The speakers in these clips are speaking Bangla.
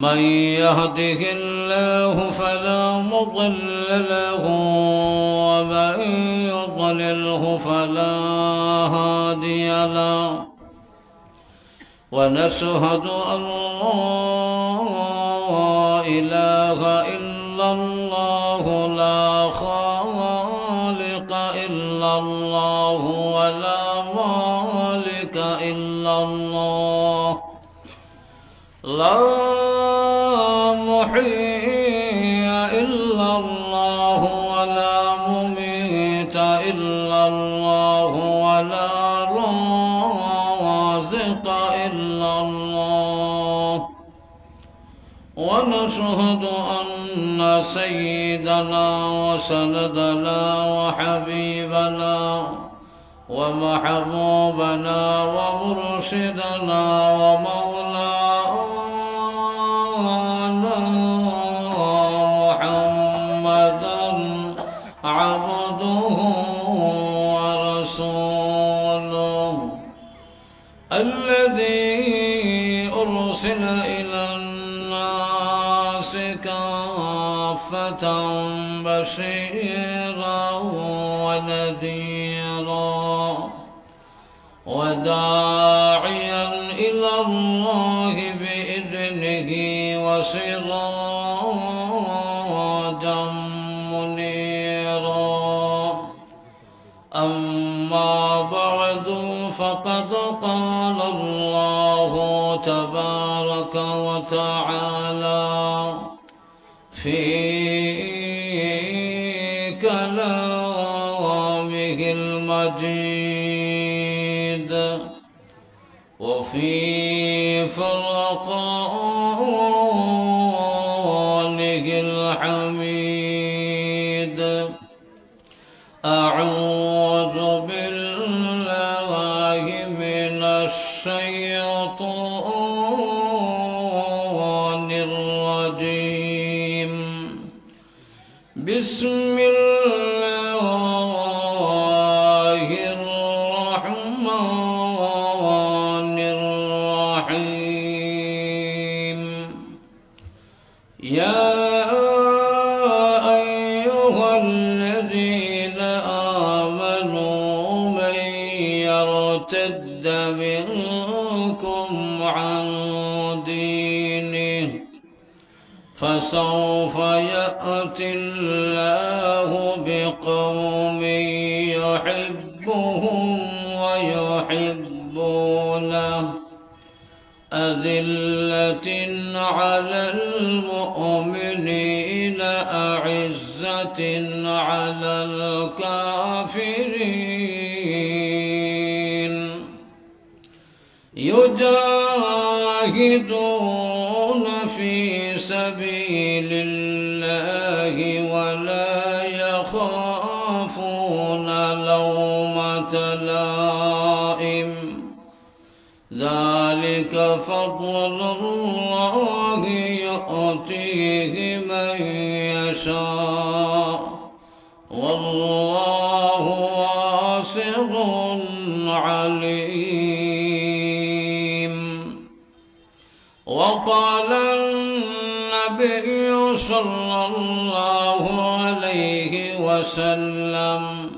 من يهده الله فلا مضل له ومن يضلله فلا هادي له ونشهد أن لا إله إلا الله لا خالق إلا الله ولا مالك إلا الله لا محيي إلا الله ولا مميت إلا الله ولا رازق إلا الله ونشهد أن سيدنا وسندنا وحبيبنا ومحبوبنا ومرشدنا ومولانا محمدا عبده ورسوله الذي أرسل إلى الناس كافة بشيرا ونذيرا وداعيا إلى الله بإذنه وسراجا منيرا أما بعد فقد قال الله تبارك وتعالى في كلامه المجيد وفي فرقانه الحميد أعوذ بالله من الشيطان الرجيم بسم الله الرحمن الرحيم يا أيها الذين آمنوا من يرتد منكم عن دينه فسوف يأتي الله بقوم يحبهم ويحبونه أذلة على المؤمنين أعزة على الكافرين يجاهدون في سبيل الله ولا يخافون لومة لائم ذلك فضل الله يؤتيه من يشاء والله واسع عليم وقال النبي صلى الله عليه وسلم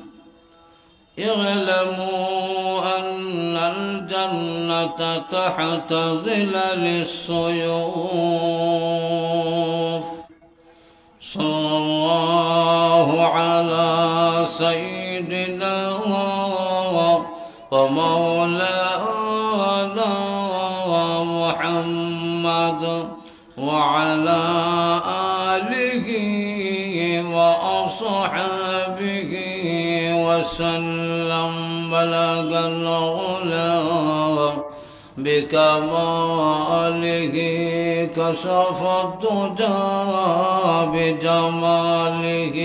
اعلموا أن الجنة تحت ظلال السيوف صلى الله على سيدنا ومولانا محمد وعلى آله وأصحابه وسلم بلغ العلا بكماله كشف الدجى بجماله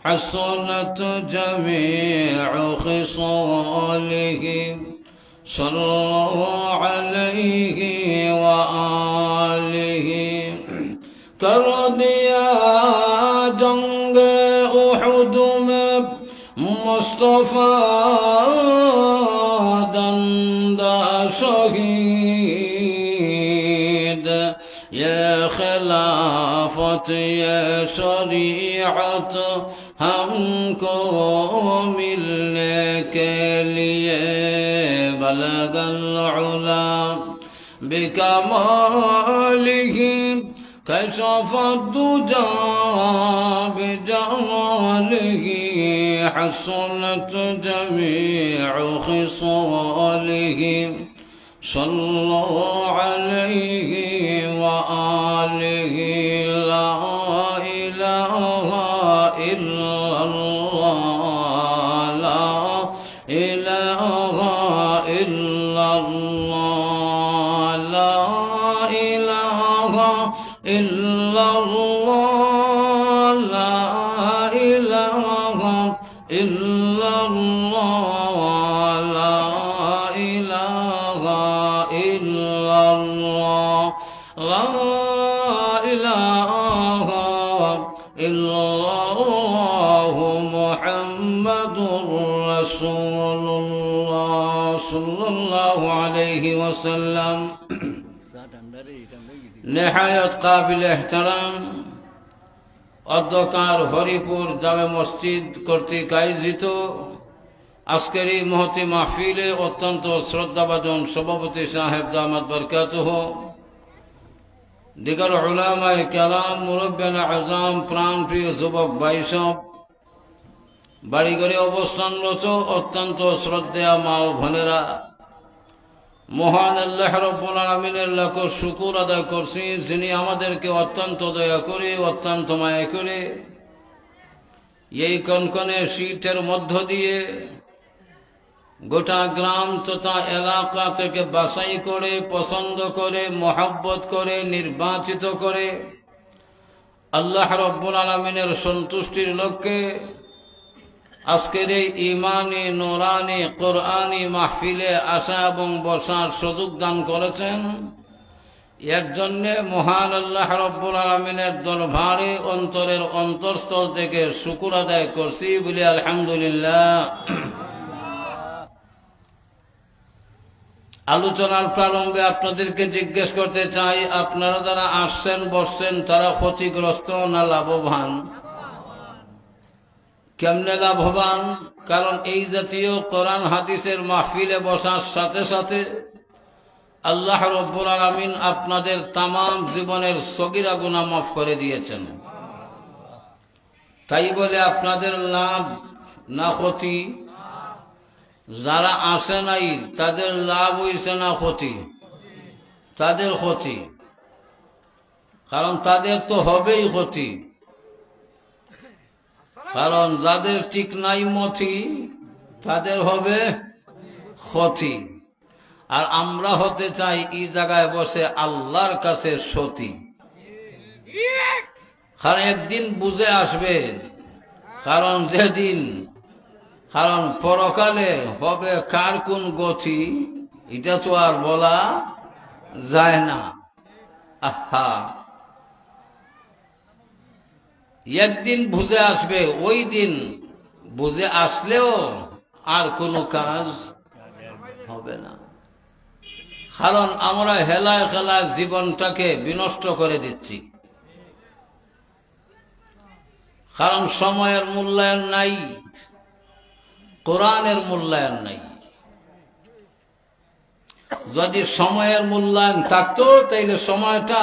حسنت جميع خصاله صلوا عليه وآله كردیا جنگ احد میں مصطفیٰ دندہ شہید ये खिलाफत ये शरीयत हमको मिलने के लिए बलगल उला बिकमालिही कशफ दुजा बिजमालिही हसनत जमीउ खिसालिही सल्लल्लाहु अलैहि व आलिहि ला इलाहा इल्लल्लाह ला इलाहा इल्लल्लाह ला इलाहा इल्लल्लाह ला इलाहा इल्लल्लाह ला इलाहा इल्लल्लाह ला इलाहा इल्लल्लाह मुहम्मदुर रसूलुल्लाह सल्लल्लाहु अलैहि वसल्लम। नेहायत काबिल एहतराम অধ্যকার হরিপুর জামে মসজিদ কর্তৃক আয়োজিত আজকের এই মহতি মাহফিলে অত্যন্ত শ্রদ্ধাভাজন সভাপতি সাহেব দামাত বরকাতুহ, দিগর উলামায়ে কেরাম, মুরব্বিয়ানে আযম, প্রাণপ্রিয় যুবক ভাইসব, বাড়িঘরে অবস্থানরত অত্যন্ত শ্রদ্ধেয় মা ও বোনেরা, মহান আল্লাহ রাব্বুল আলামিনের লাখ শুকর আদায় করছি, যিনি আমাদেরকে অত্যন্ত দয়া করে অত্যন্ত মায়া করে এই কনকনে শীতের মধ্য দিয়ে গোটা গ্রাম তথা এলাকা থেকে বাছাই করে পছন্দ করে মহব্বত করে নির্বাচিত করে আল্লাহ রাব্বুল আলামিনের সন্তুষ্টির লক্ষ্যে আজকের এই ইমানি নুরানি কোরআনি মাহফিলে আসা এবং বসার সুযোগ দান করেছেন। এর জন্যে মহান আল্লাহ রাব্বুল আলামিনের দরবারে অন্তরের অন্তরস্থল থেকে শুকর আদায় করছি বলি আলহামদুলিল্লাহ। আলোচনার প্রারম্ভে আপনাদেরকে জিজ্ঞেস করতে চাই, আপনারা যারা আসছেন বসছেন তারা ক্ষতিগ্রস্ত না লাভবান? কেমনে লাভবান? কারণ এই জাতীয় কোরআন হাদিসের মাহফিলে বসার সাথে সাথে আল্লাহ রাব্বুল আলামিন আপনাদের তামাম জীবনের সগীরা গুনাহ মাফ করে দিয়েছেন। তাই বলে আপনাদের লাভ না ক্ষতি? যারা আসে নাই তাদের লাভ হইছে না ক্ষতি? তাদের ক্ষতি, কারণ তাদের তো হবেই ক্ষতি। কারণ যাদের ঠিক নাই মতি তাদের হবে ক্ষতি। আর আমরা হতে চাই এই জায়গায় বসে আল্লাহর কাছে সতী। কারণ একদিন বুঝে আসবে, কারণ যেদিন কারণ পরকালে হবে কার কোন গতি এটা তো আর বলা যায় না। আহা, একদিন বুঝে আসবে, ওই দিন বুঝে আসলেও আর কোনো কাজ হবে না। কারণ আমরা হেলায় খেলায় জীবনটাকে বিনষ্ট করে দিচ্ছি। কারণ সময়ের মূল্যায়ন নাই, কোরআনের মূল্যায়ন নাই। যদি সময়ের মূল্যায়ন থাকতো তাইলে সময়টা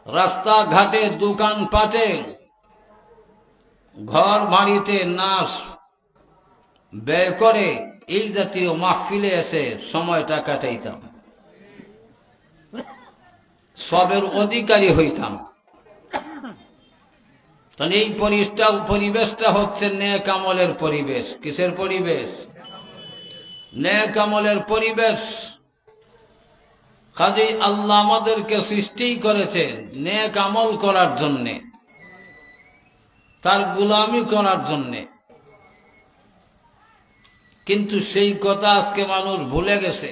রাস্তাঘাটে দোকান পাটে ঘর বাড়িতে নাচ ব্যয় করে এই জাতীয় মাহফিলে এসে সময়টা কাটাইতাম, সবের অধিকারী হইতাম। তাহলে এই পরিবেশটা হচ্ছে নেক আমলের পরিবেশ। কিসের পরিবেশ? নেক আমলের পরিবেশ। কাজেই আল্লাহ আমাদেরকে সৃষ্টি করেছে নেক আমল করার জন্যে, তার গোলামি করার জন্যে। কিন্তু সেই কথা আজকে মানুষ ভুলে গেছে।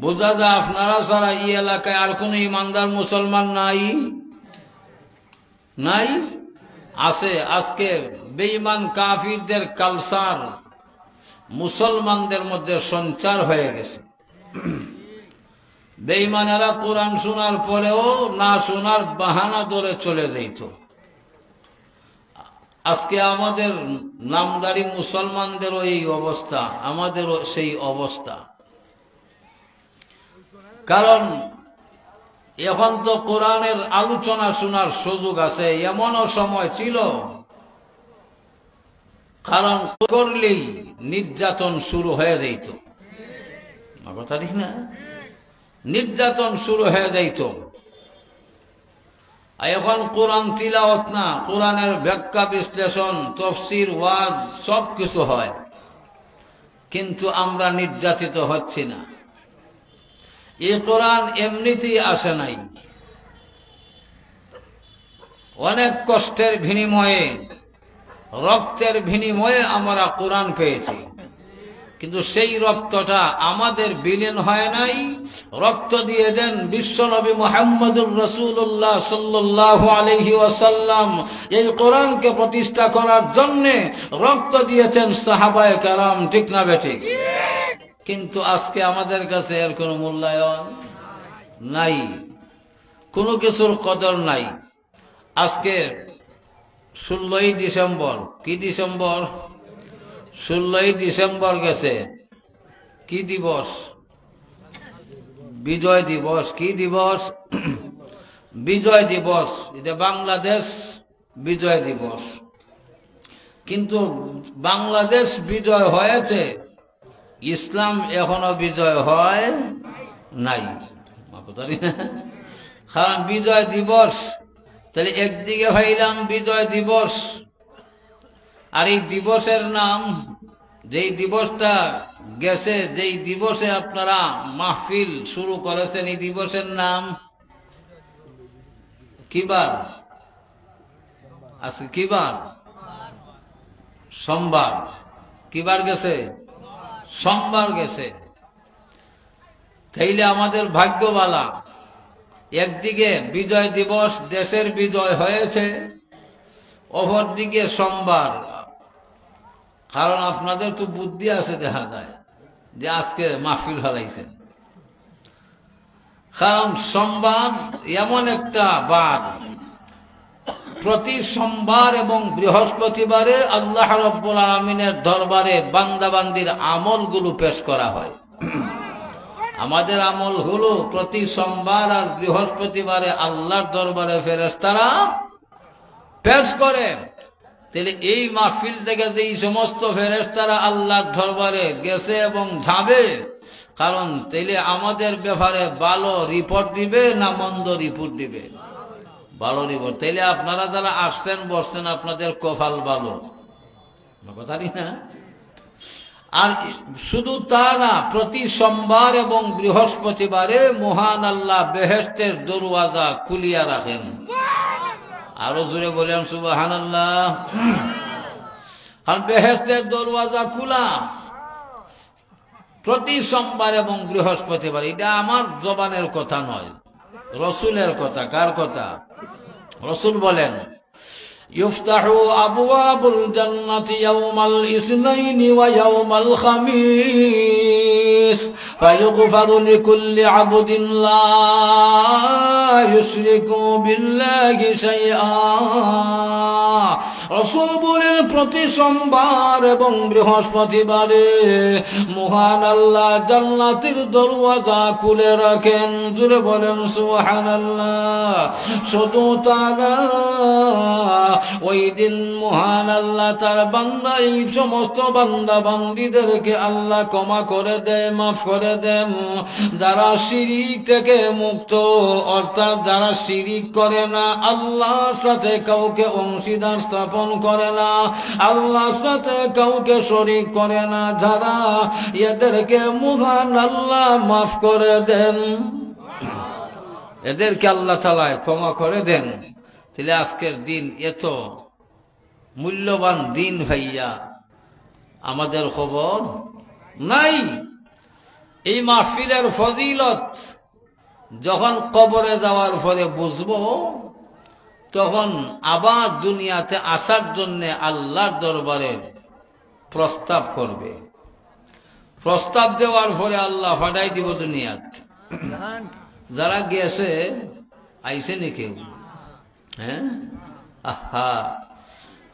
বোঝা যায় আপনারা ছাড়া এই এলাকায় আর কোন ইমানদার মুসলমান নাই? নাই? আছে। আজকে বেঈমান কাফিরদের কালচার মুসলমানদের মধ্যে সঞ্চার হয়ে গেছে। বেঈমানেরা কোরআন শোনার পরেও না শোনার বাহানা ধরে চলে যেত। আজকে আমাদের নামদারি মুসলমানদেরও এই অবস্থা, আমাদেরও সেই অবস্থা। কারণ এখন তো কোরআনের আলোচনা শোনার সুযোগ আছে, এমনও সময় ছিল কারণ করলেই নির্যাতন শুরু হয়ে যেত। কথা ঠিক না? নির্যাতন শুরু হয়ে যাইত। এখন কোরআন তিলাওয়াত না, কোরআনের ব্যাখ্যা বিশ্লেষণ, তাফসীর, ওয়াজ সবকিছু হয়, কিন্তু আমরা নির্যাতিত হচ্ছি না। এই কোরআন এমনিতেই আসে নাই, অনেক কষ্টের বিনিময়ে, রক্তের বিনিময়ে আমরা কোরআন পেয়েছি, কিন্তু সেই রক্তটা আমাদের বিলীন হয় নাই। রক্ত দিয়ে দেন বিশ্বনবী মুহাম্মদুর রাসূলুল্লাহ সাল্লাল্লাহু আলাইহি ওয়াসাল্লাম। এই কোরআনকে প্রতিষ্ঠা করার জন্য রক্ত দিয়েছেন সাহাবায়ে কেরাম, ঠিক না বেঠিক? কিন্তু আজকে আমাদের কাছে এর কোনো মূল্যায়ন নাই, কোনো কিছুর কদর নাই। আজকে 16ই ডিসেম্বর, কি ডিসেম্বর? 16ই ডিসেম্বর গেছে, কি দিবস? বিজয় দিবস। কি দিবস? বিজয় দিবস। এটা বাংলাদেশ বিজয় দিবস। কিন্তু বাংলাদেশ বিজয় হয়েছে, ইসলাম এখনো বিজয় হয় নাই। কারণ বিজয় দিবস, তাহলে একদিকে ভাইলাম বিজয় দিবস, আর এই দিবসের নাম, যেই দিবসটা গেছে, যেই দিবসে আপনারা মাহফিল শুরু করেছেন, এই দিবসের নাম কিবার? আজকে কিবার? সোমবার। কিবার গেছে? সোমবার গেছে। তাইলে আমাদের ভাগ্যবালা, একদিকে বিজয় দিবস, দেশের বিজয় হয়েছে, অপরদিকে সোমবার। কারণ আপনাদের তো বুদ্ধি আছে, দেখা যায় যে আজকে মাহফিল হারাইছেন। কারণ সোমবার এমন একটা বার, প্রতি সোমবার এবং বৃহস্পতিবারে আল্লাহ রাব্বুল আলামিনের দরবারে বান্দাবান্দির আমলগুলো পেশ করা হয়। আমাদের আমলগুলো প্রতি সোমবার আর বৃহস্পতিবারে আল্লাহর দরবারে ফেরেশতারা পেশ করে। তাহলে এই মাহফিল থেকে যে এই সমস্ত ফেরেশতারা আল্লাহর দরবারে গেছে এবং যাবে, কারণ তাইলে আমাদের ব্যাপারে ভালো রিপোর্ট দিবে না মন্দ রিপোর্ট দিবে? ভালো রিপোর্ট। তাইলে আপনারা যারা আসতেন বসতেন, আপনাদের কপাল ভালো, কথা না? আর শুধু তা না, প্রতি সোমবার এবং বৃহস্পতিবারে মহান আল্লাহ বেহেশতের দরওয়াজা খুলিয়া রাখেন। আরো জোরে বলেন সুবহানাল্লাহ। কারণ বেহেশতের দরওয়াজা খোলা প্রতি সোমবার এবং বৃহস্পতিবার। এটা আমার জবানের কথা নয়, রসুলের কথা। কার কথা? রসুল বলেন, ইফতাহু আবওয়াবুল জান্নাতি ইয়াওমাল ইসনাইনি ওয়া ইয়াওমাল খামিস ফায়ুগফারু লিকুল্লি আবদিন লা ইউশরিকু বিল্লাহি শাইআ। রসুল বলেন, প্রতি সোমবার এবং বৃহস্পতিবারে মহান আল্লাহ জান্নাতের দরওয়াজা খুলে রাখেন। জুড়ে বলেন সুবহানাল্লাহ। শুধু তা না, ওই দিন মহান আল্লাহ তার বান্দা, এই সমস্ত বান্দা বান্দীদেরকে আল্লাহ ক্ষমা করে দেয়, মাফ করে দেন। যারা শিরিক থেকে মুক্ত, অর্থাৎ যারা শিরিক করে না, আল্লাহর সাথে কাউকে অংশীদার স্থাপন করে না, আল্লাহর সাথে কাউকে শরীক করে না, যারা, এদেরকে মহান আল্লাহ মাফ করে দেন, এদেরকে আল্লাহ তাআলা ক্ষমা করে দেন। তাহলে আজকের দিন এত মূল্যবান দিন ভাইয়া, আমাদের খবর নাই। এই মাহফিলের ফজিলত যখন কবরে যাওয়ার পরে বুঝবো, তখন আবার দুনিয়াতে আসার জন্য আল্লাহর দরবারে প্রস্তাব করবে। প্রস্তাব দেওয়ার পরে আল্লাহ ফাটাই দিব দুনিয়াতে। যারা গেছে আইসে নি কেউ? হ্যাঁ, আহা,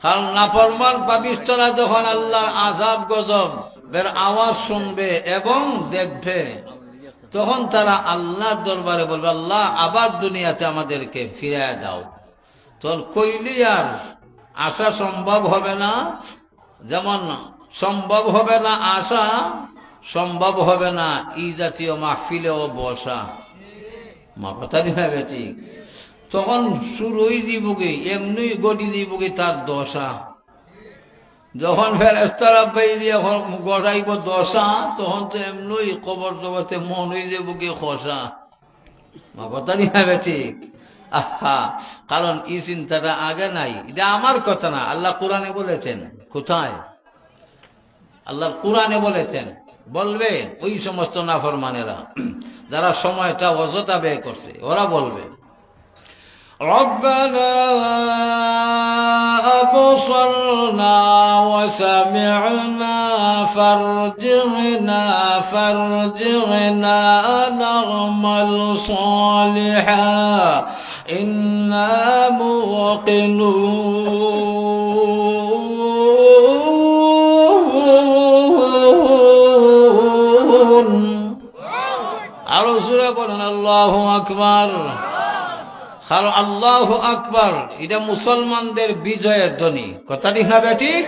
কারণ নাফরমান পাপিষ্ঠরা যখন আল্লাহর আযাব গজবের আওয়াজ শুনবে এবং দেখবে, তখন তারা আল্লাহর দরবারে বলবে, আল্লাহ আবার দুনিয়াতে আমাদেরকে ফিরিয়ে দাও। তখন কইলি আর আশা সম্ভব হবে না, যেমন সম্ভব হবে না আশা, সম্ভব হবে না এই জাতীয় মাহফিলেও বসা। মা কথা দিবে ঠিক। তখন শুরুই দিবগে, এমনি গটি দিবগে তার দশা। যখন ফেরেশতারা বাইরে গড়াইব দশা, তখন তো এমনি কবর জগতে মন হয়ে যাবগে খসা। মা কথা দিবে ঠিক। আহা, কারণ এই চিন্তাটা আগে নাই। এটা আমার কথা না, আল্লাহ কোরআনে বলেছেন। কোথায়? আল্লাহর কোরআনে বলেছেন। বলবে ওই সমস্ত নাফরমানেরা যারা সময়টা অযথা ব্যয় করছে, ওরা বলবে, রব্বানা আবসারনা ওয়া সামি'না ফারজি'না না'মাল সালিহান ইন্না মুকিনুন। আরো জোরে বলেন আল্লাহু আকবার। কারণ আল্লাহু আকবার এটা মুসলমানদের বিজয়ের ধ্বনি। কথা ঠিক না বেঠিক?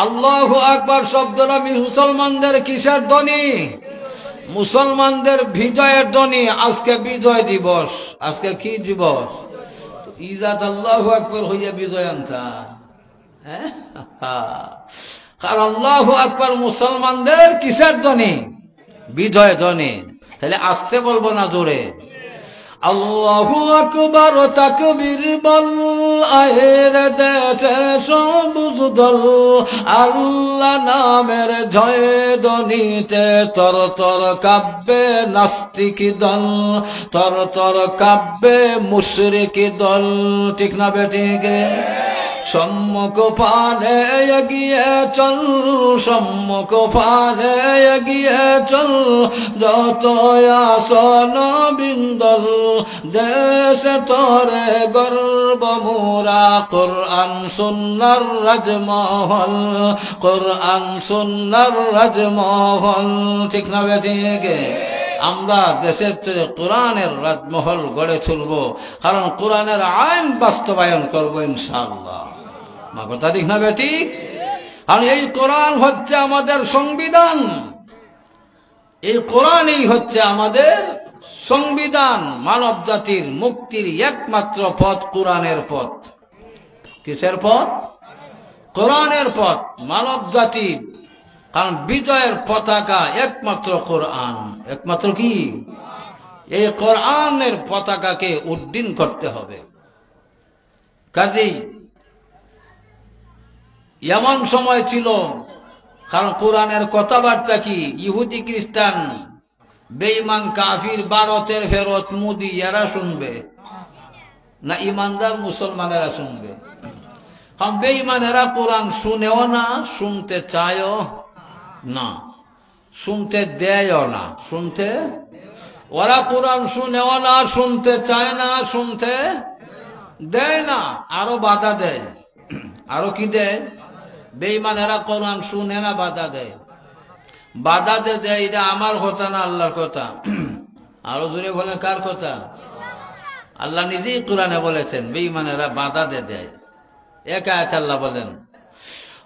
আল্লাহু আকবার শব্দটা মুসলমানদের কিসের ধ্বনি? মুসলমানদের বিজয়ের ধ্বনি। আজকে বিজয় দিবস। আজকে কি দিবস? ইজাত আল্লাহু আকবার হইয়া বিজয় আনতা। হ্যাঁ, কারণ আল্লাহু আকবার মুসলমানদের কিসের ধ্বনি? বিজয় ধ্বনি। তাহলে আসতে বলবো না জোরে? আল্লাহু আকবার তাকবীর বল, আয়ের দেশের সবুজ দল, আল্লাহ নামের জয় ধ্বনিতে তর তর কাব্যে নাস্তিক দল, তর তর কাব্যে মুশরিক দল। ঠিক না বেঠিক? সম্মুখ পানে এগিয়ে চল, সম্মুখ পানে এগিয়ে চল, যত আসন বিন্দল, দেশ তরে গর্ব মোরা, কোরআন সুন্নাহর রাজমহল, কোরআন সুন্নাহর রাজমহল। ঠিক না বেঠিক? আমরা দেশের চেয়ে কোরআনের রাজমহল গড়ে তুলব, কারণ কোরআনের আইন বাস্তবায়ন করব ইনশাআল্লাহ। মা কথা ঠিক না বেটি? কারণ এই কোরআন হচ্ছে আমাদের সংবিধান। এই কোরআনই হচ্ছে আমাদের সংবিধান। মানব জাতির মুক্তির একমাত্র পথ কোরআনের পথ। কিসের পথ? কোরআনের পথ। মানব জাতির কারণ বিজয়ের পতাকা একমাত্র কোরআন। একমাত্র কি? এই কোরআনের পতাকাকে উড্ডীন করতে হবে। কাজেই এমন সময় ছিল, কারণ কোরআনের কথাবার্তা কি ইহুদি খ্রিস্টান বেঈমান কাফির ভারতের ফেরত মোদি এরা শুনবে না ইমানদার মুসলমানেরা শুনবে? কারণ বেঈমানেরা কোরআন শুনেও না, শুনতে চায়ও না, শুনতে দেয়ও না। শুনতে ওরা কোরআন শুনেও না, শুনতে চায় না, শুনতে দেয় না, আরো বাধা দেয়। আরো কি দেয়? বেঈমানেরা কোরআন শুনে না, বাধা দেয়। বাধা দেয়, এটা আমার কথা না, আল্লাহর কথা। আরো জোরে বলে কার কথা? আল্লাহ নিজেই কোরআনে বলেছেন বেঈমানেরা বাধা দেয়। এক আয়াতে আল্লাহ বলেন,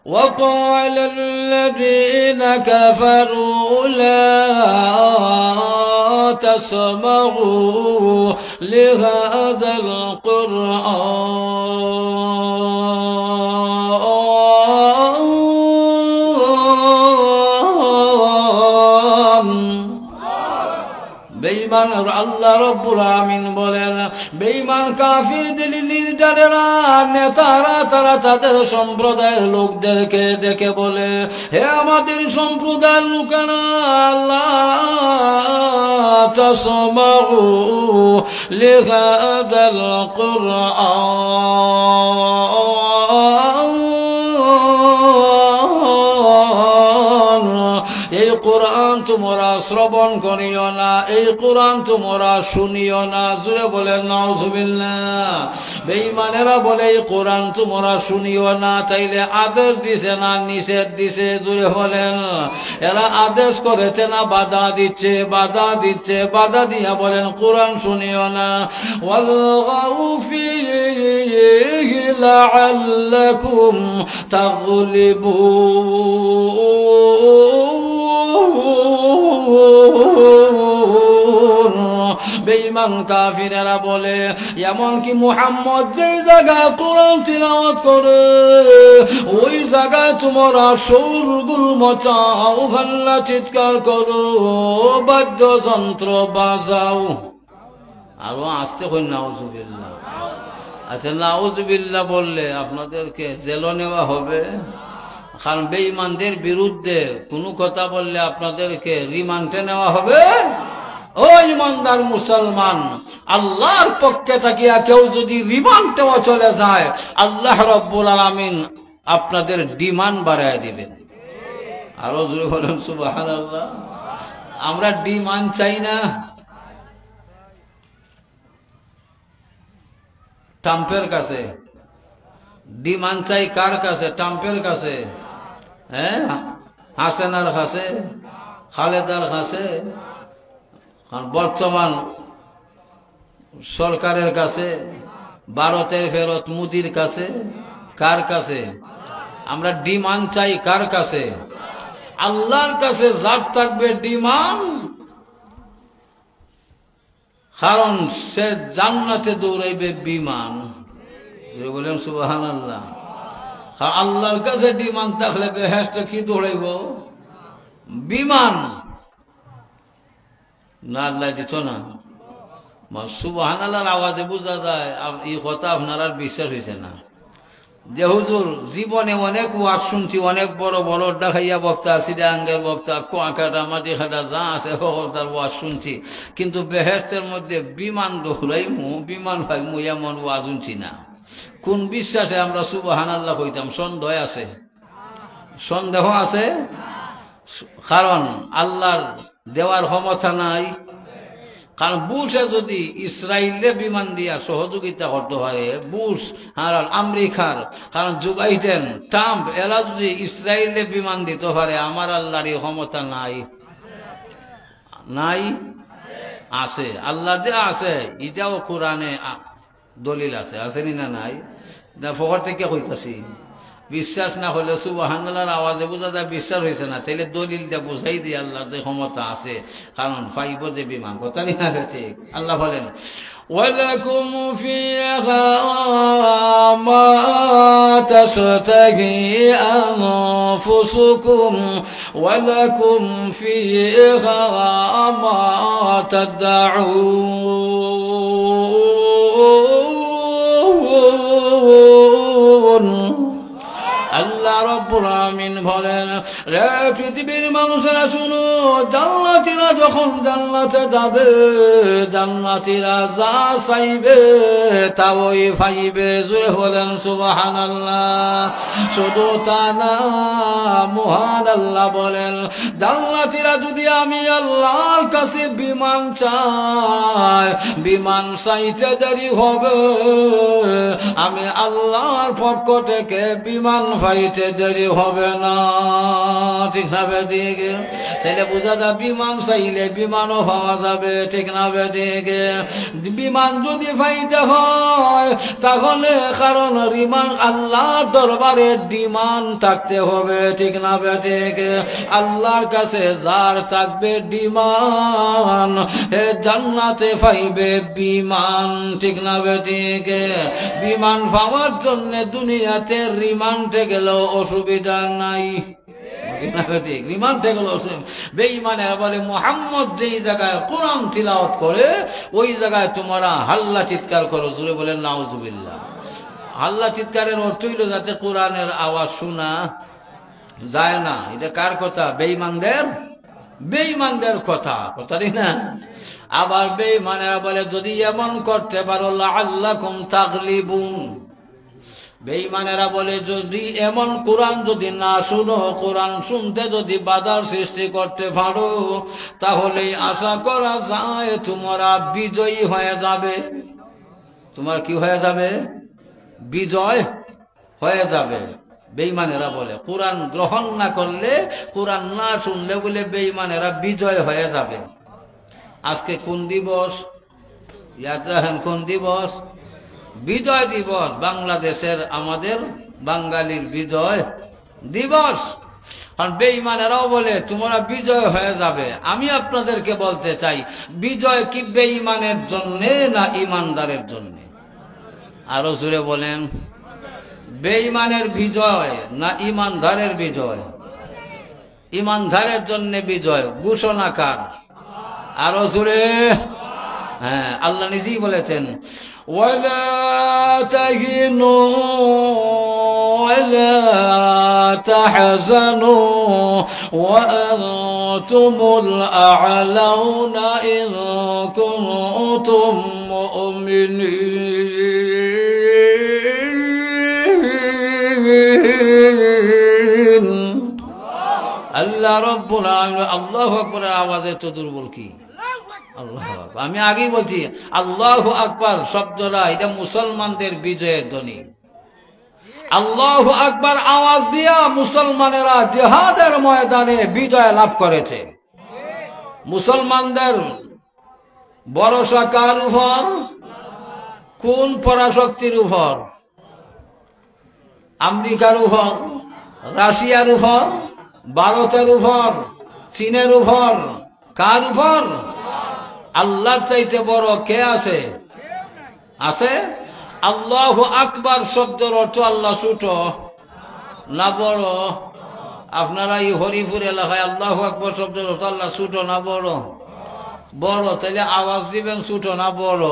وقال الذين كفروا لا تسمعوا لهذا القرآن। বেঈমান আল্লাহ রাব্বুল আমিন বলেন, বেঈমান কাফিরদের লিডারেরা, নেতারা, তারা তাদের সম্প্রদায়ের লোকদেরকে ডেকে বলে, হে আমাদের সম্প্রদায়ের লোকেরা, লা তাসমাউ লিহাদাল কুরআন। এই কোরআন তোমরা শ্রবণ করিও না, এই কোরআন তোমরা শুনিও না। জুড়ে বলেন নাউজুবিল্লাহ। বেঈমানেরা বলে এই কোরআন তোমরা শুনিও না, তাইলে আদেশ দিছে না নিষেধ দিছে? জুড়ে বলেন। এরা আদেশ করেছে না বাধা দিচ্ছে? বাধা দিচ্ছে। বাধা দিয়া বলেন কোরআন শুনিও না। ওয়ালগাউ ফীহি লাআল্লাকুম তাগলিবুন। বেঈমান কাফিরেরা বলে এমনকি মুহাম্মদ যেই জায়গায় কোরআন তিলাওয়াত করে ওই জায়গায় তোমরা শোরগোল মচাও, হাল্লা চিৎকার করো, বাদ্যযন্ত্র বাজাও। আরো আসতে কই নাউজুবিল্লাহ। আচ্ছা, নাউজুবিল্লাহ বললে আপনাদেরকে জেল নেওয়া হবে? কারণ বেঈমানদের বিরুদ্ধে কোনো কথা বললে আপনাদেরকে রিমান্ডে নেওয়া হবে। ও ইমানদার মুসলমান, আল্লাহর পক্ষে তাকিয়া কেউ যদি রিমান্ডেও চলে যায়, আল্লাহ রাব্বুল আলামিন আপনাদের ডিমান্ড বাড়ায় দিবেন। আরো জোরে বলেন সুবহানাল্লাহ। আমরা ডিমান্ড চাই না, ট্রাম্পের কাছে ডিমান্ড চাই। কার কাছে? ট্রাম্পের কাছে, হ্যাঁ, হাসিনার কাছে, খালেদার কাছে, বর্তমান সরকারের কাছে, ভারতের ফেরত মোদির কাছে। কার কাছে? আমরা ডিমান্ড চাই কার কাছে? আল্লাহর কাছে। যার থাকবে ডিমান্ড, কারণ সে জান্নাতে দৌড়াইবে বিমান। বলেন সুবহানাল্লাহ। আল্লাহর কাছে ডিমান্ড থাকলে বেহেশতে কি দৌড়াইব? বিমান। না আল্লাহ দিত না। সুবহানাল্লাহর আওয়াজে বোঝা যায় এই কথা আপনার আর বিশ্বাস হয়েছে না। যে হুজুর জীবনে অনেক ওয়াজ শুনছি, অনেক বড় বড় ডাকাইয়া বক্তা, সিরাঙ্গের বক্তা, কুয়াকাটা, মাটি খাটা যা আছে তার ওয়াজ শুনছি, কিন্তু বেহেশতের মধ্যে বিমান দৌড়াইমু, বিমান ভাইমু, এমন ওয়াজ শুনছি না। কোন বিশ্বাসে আমরা সুবহানাল্লাহ কইতাম? সন্দেহ আছে, সন্দেহ আছে। কারণ আল্লাহর দেওয়ার ক্ষমতা নাই। কারণ বুশে যদি ইসরায়েলে বিমান দিয়া সহযোগিতা করতে পারে, বুশ আর আমেরিকার কারণ জোগাইতেন ট্রাম্প, এরা যদি ইসরায়েলে বিমান দিতে পারে, আমার আল্লাহর ক্ষমতা নাই? নাই? আছে, আল্লাহ দিয়ে আছে। এটাও কোরআনে দলিল আছে, আসেনি না? নাই না? ফখর থেকে কইতাছি। বিশ্বাস না হলে সুবহানাল্লাহর আওয়াজে বোঝা যায় বিশ্বাস হয়েছে না, তাইলে দলিল দিয়ে বুঝাই দিয়ে আল্লাহর যে ক্ষমতা আছে, কারণ পাইব যে বিমান। কথা নি? ঠিক। আল্লাহ বলেন ওয়ালাকুম ফিহা মা তাশতাহি আনফুসুকুম ওয়ালাকুম ফিহা মা তাদউন। আল্লাহ রাব্বুল আমিন বলেন, রে পৃথিবীর মানুষেরা শুনো, জান্নাতীরা যখন জান্নাতে যাবে, জান্নাতীরা যা চাইবে তা ওই পাইবে। জোরে বলেন সুবহানাল্লাহ। শুধু তা না, মহান আল্লাহ বলেন, জান্নাতীরা যদি আমি আল্লাহর কাছে বিমান চাই, বিমান চাইতে দেরি হবে, আমি আল্লাহর পক্ষ থেকে বিমান পাইতে দেরি হবে না। ঠিক না বেদিকে? তাইলে বোঝা যায় বিমান চাইলে বিমানও পাওয়া যাবে। ঠিক না বেদিকে? বিমান যদি পাইতে হয় তাহলে কারণ রিমান আল্লাহর দরবারে ডিমান্ড থাকতে হবে। ঠিক না বেদিকে? আল্লাহর কাছে যার থাকবে ডিমান্ড, হে জান্নাতে পাইবে বিমান। ঠিক না বেদিকে? বিমান পাওয়ার জন্য দুনিয়াতে রিমান্ডে গেলেও অসুবিধা নাই। রিমান্ডে গেল বেঈমানেরা বলে মুহাম্মদ যেই জায়গায় কোরআন তিলাওয়াত করে ওই জায়গায় তোমরা হাল্লা চিৎকার করো। জোরে বলেন নাউজুবিল্লাহ। হাল্লা চিৎকারের অর্থ হইল যাতে কোরআনের আওয়াজ শোনা যায় না। এটা কার কথা? বেঈমানদের, বেঈমানদের কথা। কথা ঠিক না? আবার বেঈমানেরা বলে যদি এমন করতে পারো লাআল্লাকুম তাগলিবুন, বেঈমানেরা বলে যদি এমন কোরআন যদি না শুনো, কোরআন শুনতে যদি বাধার সৃষ্টি করতে পারো, তাহলে আশা করা যায় তোমরা বিজয়ী হয়ে যাবে। তোমার কি হয়ে যাবে? বিজয় হয়ে যাবে। বেঈমানেরা বলে কোরআন গ্রহণ না করলে, কোরআন না শুনলে বলে বেঈমানেরা বিজয় হয়ে যাবে। আজকে কোন দিবস? ইয়াদ রাখেন, কোন দিবস? বিজয় দিবস। বাংলাদেশের আমাদের বাঙালির বিজয় দিবস। কারণ বেঈমানেরাও বলে তোমরা বিজয় হয়ে যাবে। আমি আপনাদেরকে বলতে চাই, বিজয় কি বেঈমানের জন্যে না ইমানদারের জন্যে? আরো জোরে বলেন, বেঈমানের বিজয় না ইমানদারের বিজয়? ইমানদারের জন্য বিজয়। ঘোষণাকার আরো জোরে। হ্যাঁ, আল্লাহ নিজেই বলেছেন, ওয়ালা তাহিনু ওয়ালা তাহজানু ওয়া আনতুমুল আ'লাউনা ইন কুনতুম মুমিনিন। আল্লাহ রাব্বুল আলামিন। আল্লাহু আকবার। আওয়াজে তো দুর্বল কি? আল্লাহ, আমি আগেই বলছি, আল্লাহু আকবার শব্দটা এটা মুসলমানদের বিজয়ের ধ্বনি। আল্লাহু আকবার আওয়াজ দিয়া মুসলমানেরা জিহাদের ময়দানে বিজয় লাভ করেছে। মুসলমানদের ভরসা কার উপর? কোন পরাশক্তির উপর? আমেরিকার উপর, রাশিয়ার উপর, ভারতের উপর, চীনের উপর। কার উপর? আল্লাহর চাইতে বড় কে আছে? আছে? আল্লাহু আকবার শব্দের অর্থ আল্লাহ ছোট না বড়? আপনারা এই হরিপুর এলাকায় আল্লাহু আকবার শব্দের অর্থ আল্লাহ ছোট না বড়? বড়। তাইলে আওয়াজ দিবেন ছোট না বড়?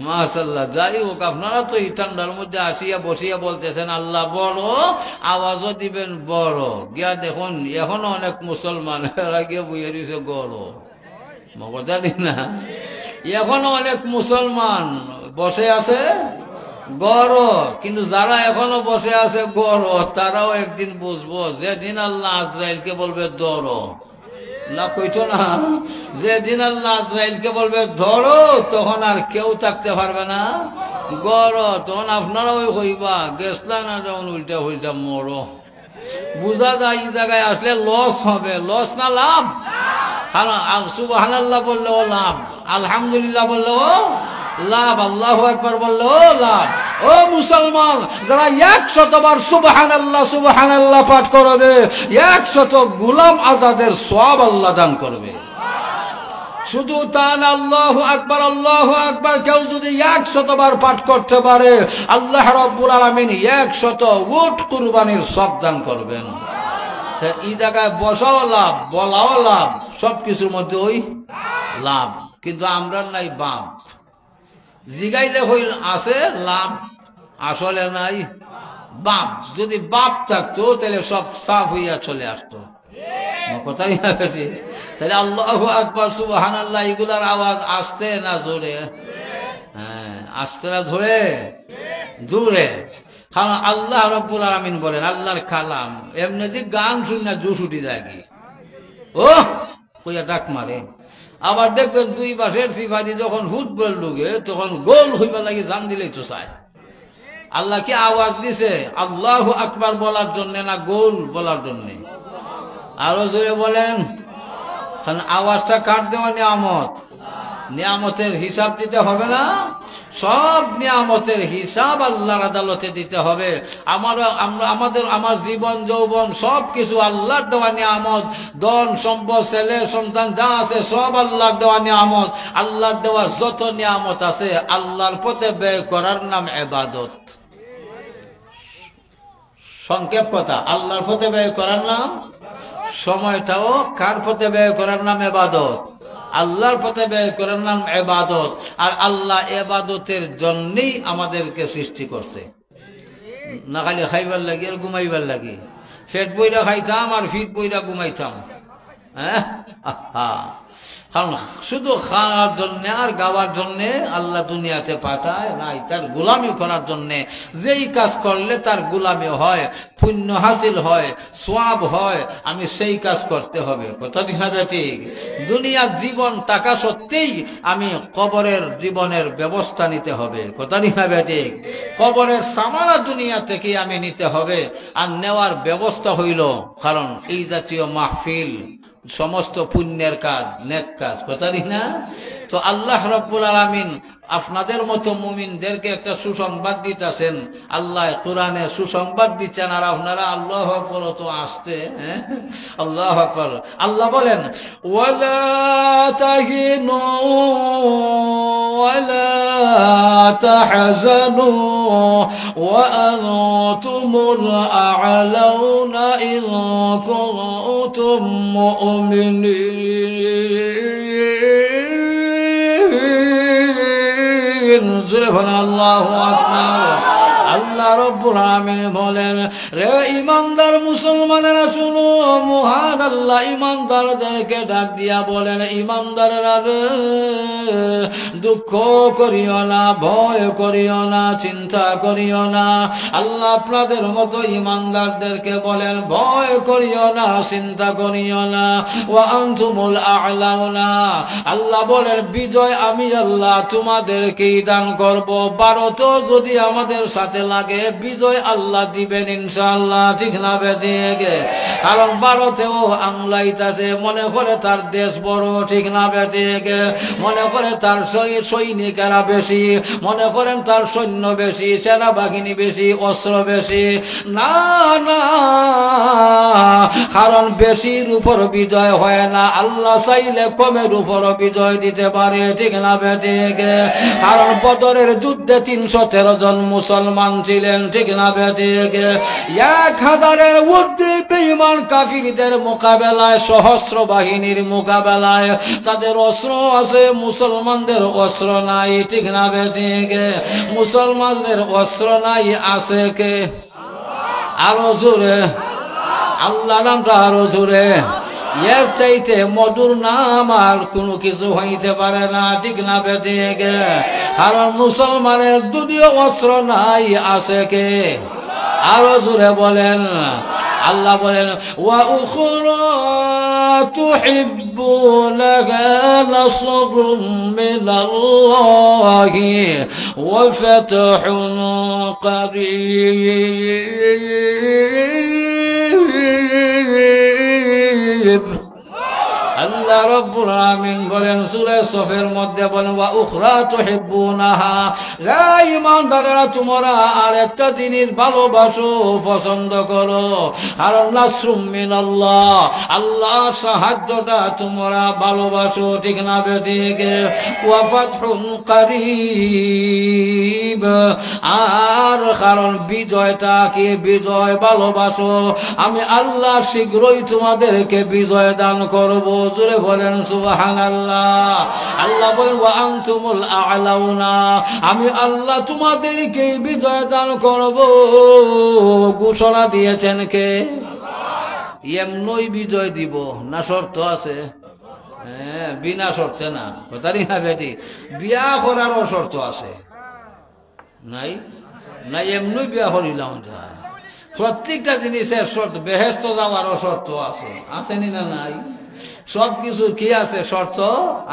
মাশাআল্লাহ। যাই হোক, আপনারা তো এই ঠান্ডার মধ্যে আসিয়া বসিয়া বলতেছেন আল্লাহ বড়, আওয়াজও দিবেন বড়। গিয়া দেখুন এখনো অনেক মুসলমান এরা গিয়ে বইয়ে দিছে গড়। মগদারি না, এখনো অনেক মুসলমান বসে আছে গড়। কিন্তু যারা এখনো বসে আছে গড়, তারাও একদিন বুঝবো যেদিন আল্লাহ আজরাইলকে বলবে ধরো। না কইতো না, যেদিন আল্লাহ আজরাইলকে বলবে ধরো, তখন আর কেউ থাকতে পারবে না গড়। তখন আপনারাও কইবা গেছলা না, যখন উল্টা উল্টা মরো। বুঝা যায় এই জায়গায় আসলে লস হবে। লস না লাভ? সুবহানাল্লাহ বললেও লাভ, আলহামদুলিল্লাহ বললেও লাভ, আল্লাহু আকবার বললেও লাভ। ও মুসলমান, যারা 100 বার সুবহানাল্লাহ সুবহানাল্লাহ পাঠ করবে, 100 গোলাম আজাদের সওয়াব আল্লাহ দান করবে। শুধু তা না, আল্লাহু আকবার আল্লাহু আকবার কেউ যদি 100 বার পাঠ করতে পারে, আল্লাহ রাব্বুল আলামিন 100 উট কুরবানির সওয়াব দান করবেন। এই জায়গায় বসাও লাভ, বলাও লাভ, সবকিছুর মধ্যে ওই লাভ। কিন্তু আমরা নাই বাপ। জিগাইলে হইল আছে লাভ, আসলে নাই বাপ। যদি বাপ থাকতো তাহলে সব সাফ হইয়া চলে আসতো। কথাই হয়েছে। তাহলে আল্লাহু আকবার সুবহানাল্লাহ এগুলার আওয়াজ আসতে না জোরে? হ্যাঁ, আসতে না জোরে? জোরে। কারণ আল্লাহ রাব্বুল আলামিন বলেন, আল্লাহর কালাম এমনি গান শুনে জোশ উঠে যায় কি ও কইয়া ডাক মারে। আবার দেখবেন দুই পাশের সিফাতি যখন ফুটবল ঢুকে তখন গোল হইবার লাগে জান দিলেই তো চায়। আল্লাহ কি আওয়াজ দিছে আল্লাহু আকবার বলার জন্য না গোল বলার জন্য? আরো জোরে বলেন। কারণ আওয়াজটা কার দেওয়া নিয়ামত? নিয়ামতের হিসাব দিতে হবে না? সব নিয়ামতের হিসাব আল্লাহর আদালতে দিতে হবে। আমার জীবন যৌবন সব কিছু আল্লাহর দেওয়া নিয়ামত। ধন সম্পদ ছেলে সন্তান যা আছে সব আল্লাহর দেওয়া নিয়ামত। আল্লাহর দেওয়া যত নিয়ামত আছে আল্লাহর পথে ব্যয় করার নাম ইবাদত। সংক্ষেপ কথা, আল্লাহর পথে ব্যয় করার নাম, সময়টাও কার পথে ব্যয় করার নাম ইবাদত। আল্লাহর পথে ব্যয় করার নাম ইবাদত। আর আল্লাহ ইবাদতের জন্যই আমাদেরকে সৃষ্টি করছে, না খালি খাইবার লাগি আর ঘুমাইবার লাগি। পেট বইরা খাইতাম আর ফিট বইরা ঘুমাইতাম। হ্যাঁ, কারণ শুধু খাওয়ার জন্য আর গাওয়ার জন্য আল্লাহ দুনিয়াতে পাঠায় নাই, তার গোলামি করার জন্য। যেই কাজ করলে তার গোলামি হয়, পুণ্য হাসিল হয়, সোয়াব হয়, আমি সেই কাজ করতে হবে। কথা ঠিক হবে ঠিক? দুনিয়ার জীবন টাকা সত্যিই আমি কবরের জীবনের ব্যবস্থা নিতে হবে। কথা ঠিক হবে ঠিক? কবরের সামানা দুনিয়া থেকে আমি নিতে হবে, আর নেওয়ার ব্যবস্থা হইল, কারণ এই জাতীয় মাহফিল সমস্ত পুণ্যের কাজ, নেক কাজ। কথা ঠিক না? তো আল্লাহ রাব্বুল আলামিন আপনাদের মতো মুমিনদেরকে একটা সুসংবাদ দিতেছেন। আল্লাহ কোরআনে সুসংবাদ দিচ্ছেন, আর আপনারা আল্লাহু আকবার তো আসতে। আল্লাহু আকবার। আল্লাহ বলেন, ওয়ালা তাহিনু ওয়ালা তাহজানু ওয়া আনতুমুল আ'লাউনা ইন কুনতুম মুমিনিন। জোরে বলেন আল্লাহু আকবার। আল্লাহ রাব্বুল আলামিন বলেন, রে ইমানদার মুসলমানেরা শুনো, মহান আল্লাহ ইমানদারদেরকে ডাক দিয়া বলেন, ইমানদারেরা রে, দুঃখ করিও না, ভয় করিও না, চিন্তা করিও না। আল্লাহ আপনাদের মতো ইমানদারদেরকে বলেন, ভয় করিও না, চিন্তা করিও না। ওয়া আনতুমুল আ'লাউনা, আল্লাহ বলেন বিজয় আমি আল্লাহ তোমাদেরকেই দান করব। ভারত যদি আমাদের সাথে লাগে, বিজয় আল্লাহ দিবেন ইনশাআল্লাহ। ঠিক না বেঠিক? কারণ ভারতেও আংলাইতাছে, মনে করে তার দেশ বড়। ঠিক না বেঠিক? মনে করে তার সৈনিকেরা বেশি, মনে করেন তার সৈন্য বেশি, সেনাবাহিনী বেশি, অস্ত্র বেশি। না না, কারণ বেশির উপর বিজয় হয় না, আল্লাহ চাইলে কমের উপর বিজয় দিতে পারে। ঠিক না বেঠিক? কারণ বদরের যুদ্ধে 313 জন মুসলমান ছিলেন। ঠিক না বেঠিক? 1000-এর ঊর্ধ্বে বেঈমান কাফিরদের মোকাবেলায়, সহস্র বাহিনীর মোকাবেলায় তাদের অস্ত্র আছে, মুসলমানদের অস্ত্র নাই। ঠিক না বেঠিক? মুসলমানদের অস্ত্র নাই, আছে কে? আরো জোরে আল্লাহ নামটা, আরো জোরে। এর চাইতে মধুর নাম আর কোনো কিছু হইতে পারে না। ঠিক না বেঠিক? কারণ মুসলমানের যদিও অস্ত্র নাই, আছে কে? আরো জোরে বলেন। আল্লাহ বলেন, ওয়া উখরা তুহিব্বুনাহা নাসরুম মিনাল্লাহি ওয়া ফাতহুন কারীব। আল্লাহ রাব্বুল আলামিন বলেন সূরা সফের মধ্যে বলেন, ওয়া উখরা তুহিব্বুনাহা, হে ঈমানদারেরা তোমরা আরেকটা জিনিস ভালোবাসো, পছন্দ করো। আর নাসরুম মিনাল্লাহ, আল্লাহর সাহায্যটা তোমরা ভালোবাসো। ঠিক না বেঠিক? ওয়া ফাতহুন কারীব, আর কারণ বিজয়টা কি? বিজয় ভালোবাসো, আমি আল্লাহ শীঘ্রই তোমাদেরকে বিজয় দান করব। জোরে বলেন সুবহানাল্লাহ। আল্লাহ বলেন, ওয়া আনতুমুল আ'লাউনা, আমি আল্লাহ তোমাদেরকে বিজয় দান করব। ঘোষণা দিয়েছেন কে? এমনই বিজয় দিব না, শর্ত আছে? হ্যাঁ, বিনা শর্তে না। কথাই না বেটি? বিয়া করারও শর্ত আছে নাই? না এমনি বিয়া করিলাম যায়? প্রত্যেকটা জিনিসের শর্ত, বেহেশত যাওয়ারও শর্ত আছে, আসেনি না নাই? সবকিছু কি আছে? শর্ত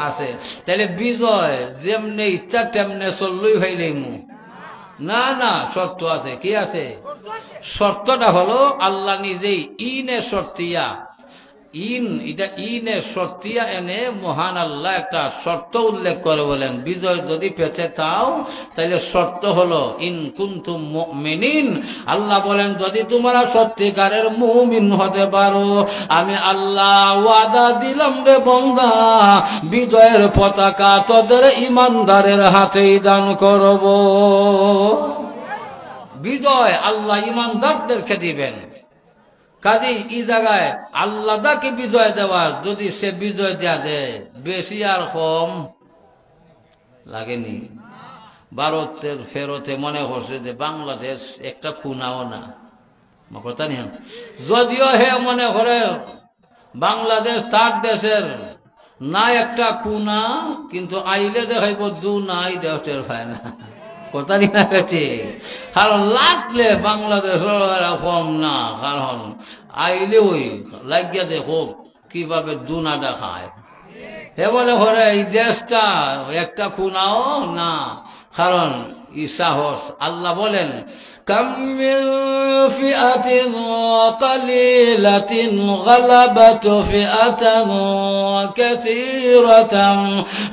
আছে। তাহলে বিজয় যেমনি ইচ্ছা তেমনে চললই হইলেই না, না, শর্ত আছে। কি আছে? শর্তটা হলো আল্লাহ নিজেই ইনে শর্তিয়া, এটা ইনের শর্তিয়া এনে মহান আল্লাহ একটা শর্ত উল্লেখ করে বলেন, বিজয় যদি পেতে চাও তাহলে শর্ত হলো ইন কুনতুম মুমিনিন। আল্লাহ বলেন যদি তোমরা সত্যিকারের মুমিন হতে পারো, আমি আল্লাহ ওয়াদা দিলাম রে বান্দা, বিজয়ের পতাকা তোদের ইমানদারের হাতেই দান করব। বিজয় আল্লাহ ইমানদারদেরকে দিবেন। কাজেই এই জায়গায় আল্লাহ তাকে বিজয় দেওয়ার, যদি সে বিজয় দেয়া দেয়, বেশি আর কম লাগেনি। ভারতের ফেরতে মনে করছে যে বাংলাদেশ একটা খুনাও না, কথা নিয়ে। যদিও হে মনে করে বাংলাদেশ তার দেশের না একটা কুনা, কিন্তু আইলে দেখাইব দু নাই, টের পায় না। কথা না বেটি? কারণ লাগলে বাংলাদেশ কম না, কারণ আইলে ওই লাগিয়া দেখো কিভাবে দুনাটা খায়। হে বলে ঘরে এই দেশটা একটা খুনাও না, কারণ ই সাহস। আল্লাহ বলেন কাম মিন ফিআতিন কালিলাতিন গালাবাত ফিআতান কাসীরাতান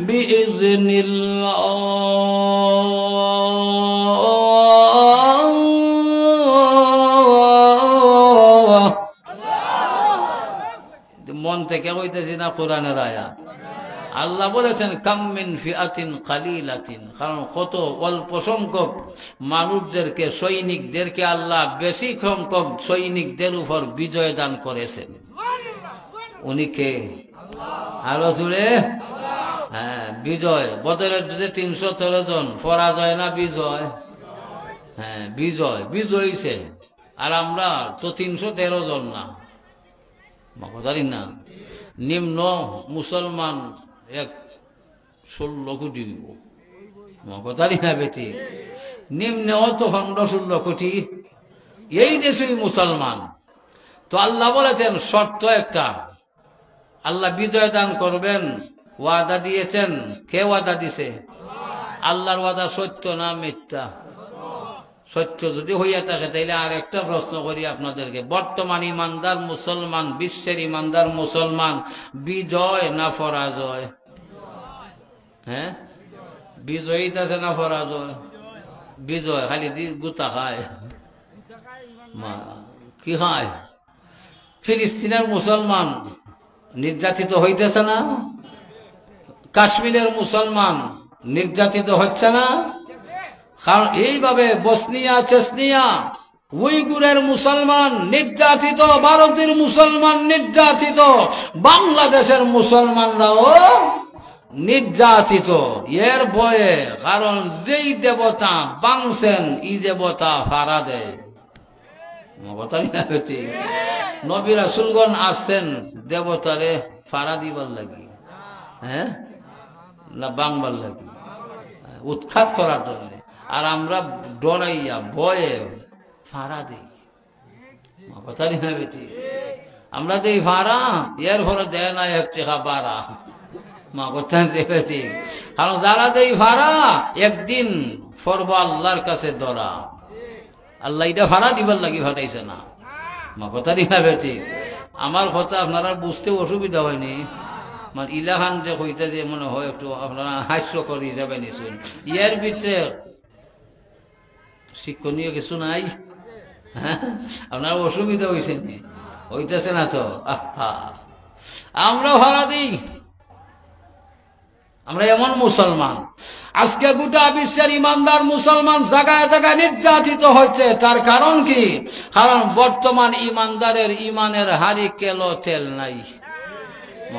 বিইযনিল্লাহ। মন থেকে কইতেছি না, কোরআনের আয়াত। আল্লাহ বলেছেন কাম্মিন ফিআতিন কালিলাতিন, কারণ কত অল্প সংখ্যক মানুষদেরকে, সৈনিকদেরকে আল্লাহ বেশি সংখ্যক সৈনিকদের উপর বিজয় দান করেছেন। উনি কে? আরো জুড়ে? হ্যাঁ, বিজয়। বদরের যুদ্ধে 313 জন, পরাজয় না বিজয়? হ্যাঁ, বিজয়, বিজয়ীছে। আর আমরা তো 313 জন না, জানি না। নিম্ন মুসলমান 16 কোটি, জানি না বেটি। নিম্নেও তো 15-16 কোটি, এই দেশই মুসলমান। তো আল্লাহ বলেছেন শর্ত একটা, আল্লাহ বিজয় দান করবেন, ওয়াদা দিয়েছেন। কে ওয়াদা দিছে? আল্লাহর ওয়াদা সত্য না মিথ্যা? সত্য যদি হইয়া থাকে তাইলে আর একটা প্রশ্ন করি আপনাদেরকে, বর্তমান ইমানদার মুসলমান, বিশ্বের ইমানদার মুসলমান বিজয় না পরাজয়? হ্যাঁ, বিজয়ীত আছে না পরাজয়? বিজয়। খালি গুতা খায়, কি খায়? ফিলিস্তিনের মুসলমান নির্যাতিত হইতেছে না? কাশ্মীরের মুসলমান নির্যাতিত হচ্ছে না? কারণ এইভাবে বসনিয়া, চেচনিয়া, উইগুরের মুসলমান নির্যাতিত, ভারতের মুসলমান নির্যাতিত, বাংলাদেশের মুসলমানরাও নির্যাতিত। এর ভয়ে, কারণ যেই দেবতা বাংছেন ই দেবতা ফাড়া দেয়। নবী রাসূলগণ আসছেন দেবতারে ফাড়া দিবার লাগি, হ্যাঁ, না বাংবার লাগি, উৎখাত করার জন্য। আর আমরা ডরাইয়া ভয়ে ফাড়া দিই, কথা না বেটি? আমরা দেই ফাড়া, এর ঘরে দেয় না 1 টাকা বাড়া, মা কথা বেটি? কারণ যারা দেই ফাড়া একদিন ফরব আল্লাহর কাছে ধরা। আল্লাহ এটা ভাড়া দিবার লাগি ফাটাইছে না, মা কথা না বেটি? আমার কথা আপনারা বুঝতে অসুবিধা হয়নি? মানে ইলাহান যে হইতে যে মনে হয় একটু আপনারা হাস্য করি যাবেন, এর ভিতরে শিক্ষণীয় কিছু নাই? হ্যাঁ, আপনার অসুবিধা হয়েছে, হইতেছে না তো? আমরা ভাড়া দিই, আমরা এমন মুসলমান। আজকে গোটা বিশ্বের ইমানদার মুসলমান জায়গায় জায়গায় নির্যাতিত হচ্ছে। তার কারণ কি? কারণ বর্তমান ইমানদারের ইমানের হাড়ি কেলো তেল নাই,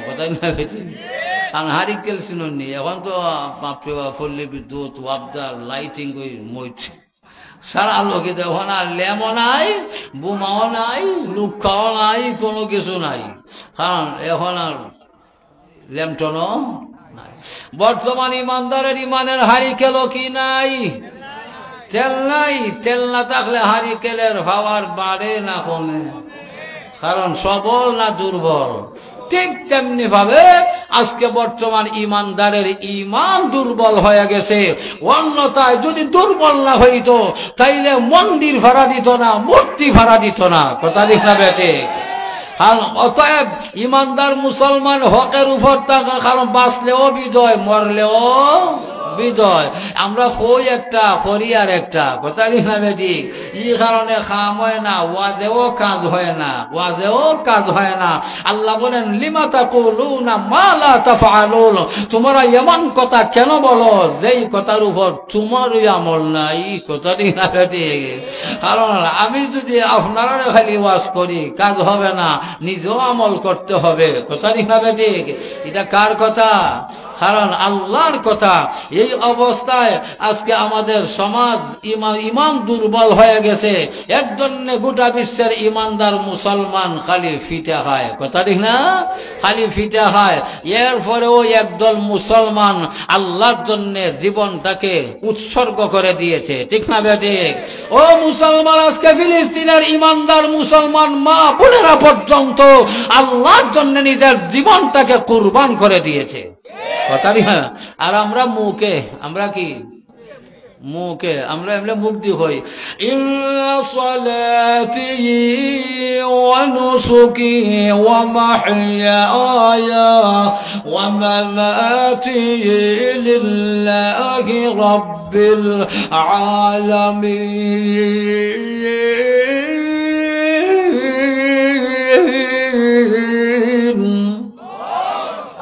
কথাই না বেটি? কারণ হাড়ি কেল শুনুননি, এখন তো পল্লী বিদ্যুৎ, ওয়াবদার, লাইটিং ওই মরছে সারা লোকে। দেখো না, ল্যামও নাই, বোমাও নাই, লুকাও নাই, কোনো কিছু নাই। কারণ এখন আর ল্যামটনও নাই। বর্তমান ইমানদারের ইমানের হাড়ি কেলো কি নাই? তেল নাই। তেল না থাকলে হাড়ি কেলের পাওয়ার বাড়ে না কমে? কারণ সবল না দুর্বল? ঠিক তেমনি ভাবে আজকে বর্তমান ইমানদারের ইমান দুর্বল হয়ে গেছে। অন্যথায় যদি দুর্বল না হইতো তাইলে মন্দির ভাড়া দিত না, মূর্তি ভাড়া দিত না, কথা ঠিক না বেটে? কারণ অতএব ইমানদার মুসলমান হকের উপর থাকা, কারণ বাঁচলেও বিজয়, মরলেও বিজয়। আমরা কই একটা করি আর একটা, কথা ঠিক না বেটি? এই কারণে কাম হয় না, ওয়াজেও কাজ হয় না, ওয়াজেও কাজ হয় না। আল্লাহ বলেন লিমা তাকুলুনা মা লা তাফআলুন, তোমরা এমন কথা কেন বলো যেই কথার উপর তোমারই আমল নাই, কথা ঠিক না বেটি? কারণ আমি যদি আপনারা খালি ওয়াজ করি কাজ হবে না, নিজেও আমল করতে হবে, কথা ঠিক না বেটি? এটা কার কথা? কারণ আল্লাহর কথা। এই অবস্থায় আজকে আমাদের সমাজ ইমান দুর্বল হয়ে গেছে। এর জন্য গোটা বিশ্বের ইমানদার মুসলমান খালি ফিটা খায়, কথা ঠিক না? খালি ফিটা খায়। এরপরেও একদল মুসলমান আল্লাহর জন্য জীবনটাকে উৎসর্গ করে দিয়েছে, ঠিক না বেঠিক? ও মুসলমান, আজকে ফিলিস্তিনের ইমানদার মুসলমান মা বোনেরা পর্যন্ত আল্লাহর জন্য নিজের জীবনটাকে কুরবান করে দিয়েছে, কথা না? আর আমরা মুখে, আমরা কি মুখে আমরা এমনি মুখ দিয়ে হই, ইন্না সালাতি ওয়া নুসুকি ওয়া মাহইয়ায়া ওয়া মামাতি লিল্লাহি রাব্বিল আলামিন।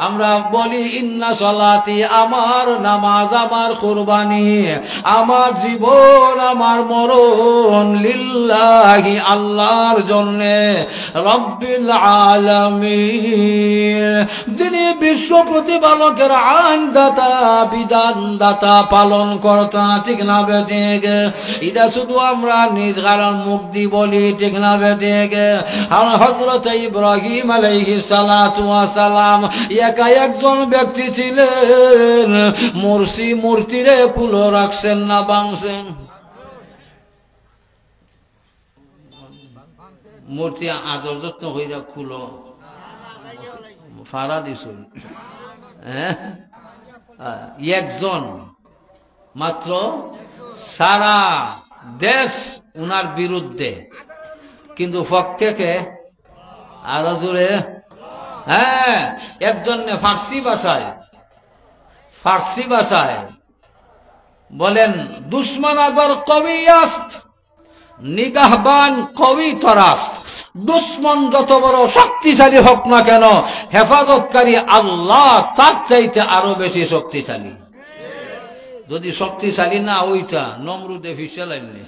আমরা বলি ইন্না সলাতি, আমার নামাজ, আমার কুরবানি, আমার জীবন, আমার মরণ, লিল্লাহি, আল্লাহর জন্যে, রব্বিল আলামিন, যিনি বিশ্ব প্রতিপালকের আইনদাতা, বিধানদাতা, পালন কর্তা, ঠিক না বেঠিক? এটা শুধু আমরা নিজ কারণ মুখ দি বলি, ঠিক না বেঠিক? আর হযরত ইব্রাহিম আলাইহিস সালাতু ওয়াস সালাম একা একজন ব্যক্তি ছিলেন, মূর্তিরে খুলো রাখছেন না ভাঙছেন? মূর্তি আদর যত্ন হইয়া খুলো ফাড়া দিছুন। একজন মাত্র, সারা দেশ উনার বিরুদ্ধে, কিন্তু পক্ষে কে? আরো জোরে, হ্যাঁ, এর জন্য ফার্সি ভাষায় বলেন, দুশ্মন আগর কবি আস্ত, নিগাহবান কবি তরাস্ত। দুশ্মন যত বড় শক্তিশালী হোক না কেন, হেফাজতকারী আল্লাহ তার চাইতে আরো বেশি শক্তিশালী। যদি শক্তিশালী না ওইটা, নমরুদে ফিসালাইনি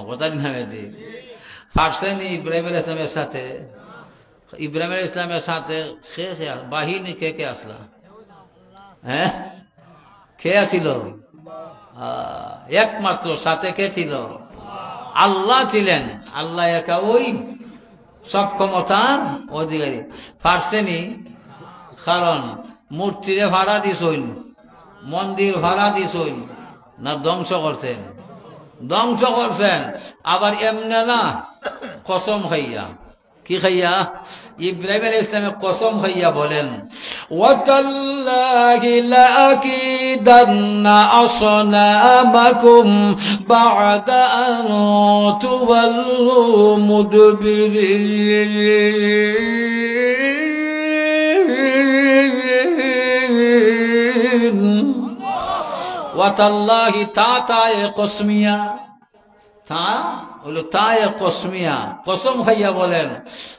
কথা নামে দি ফার্সেনি ইব্রাহিম ইসলামের সাথে, ইব্রাহিম ইসলামের সাথে বাহিনী কে কে আসলা? হ্যাঁ, কে আসিল? একমাত্র সাথে কে ছিল? আল্লাহ ছিলেন। আল্লাহ একা, ওই সব ক্ষমতার অধিকারী। ফার্সেনি কারণ মূর্তিরে ভাড়া দিছইন, মন্দির ভাড়া দিছইন না, ধ্বংস করছেন? ধ্বংস করছেন। আবার এমনে না, কসম খাইয়া। কি খাইয়া? ইব্রাহিম আলাইহিস সালাম কসম খাইয়া বলেন, ওয়াতাল্লাহি লাআকিদান্না আসনামাকুম বা'দা আন তুওয়াল্লু মুদবিরিন। ওয়াতাল্লাহি, তায়ে কসমিয়া, তা হলো তায়ে কসমিয়া, কসম খাইয়া বলেন,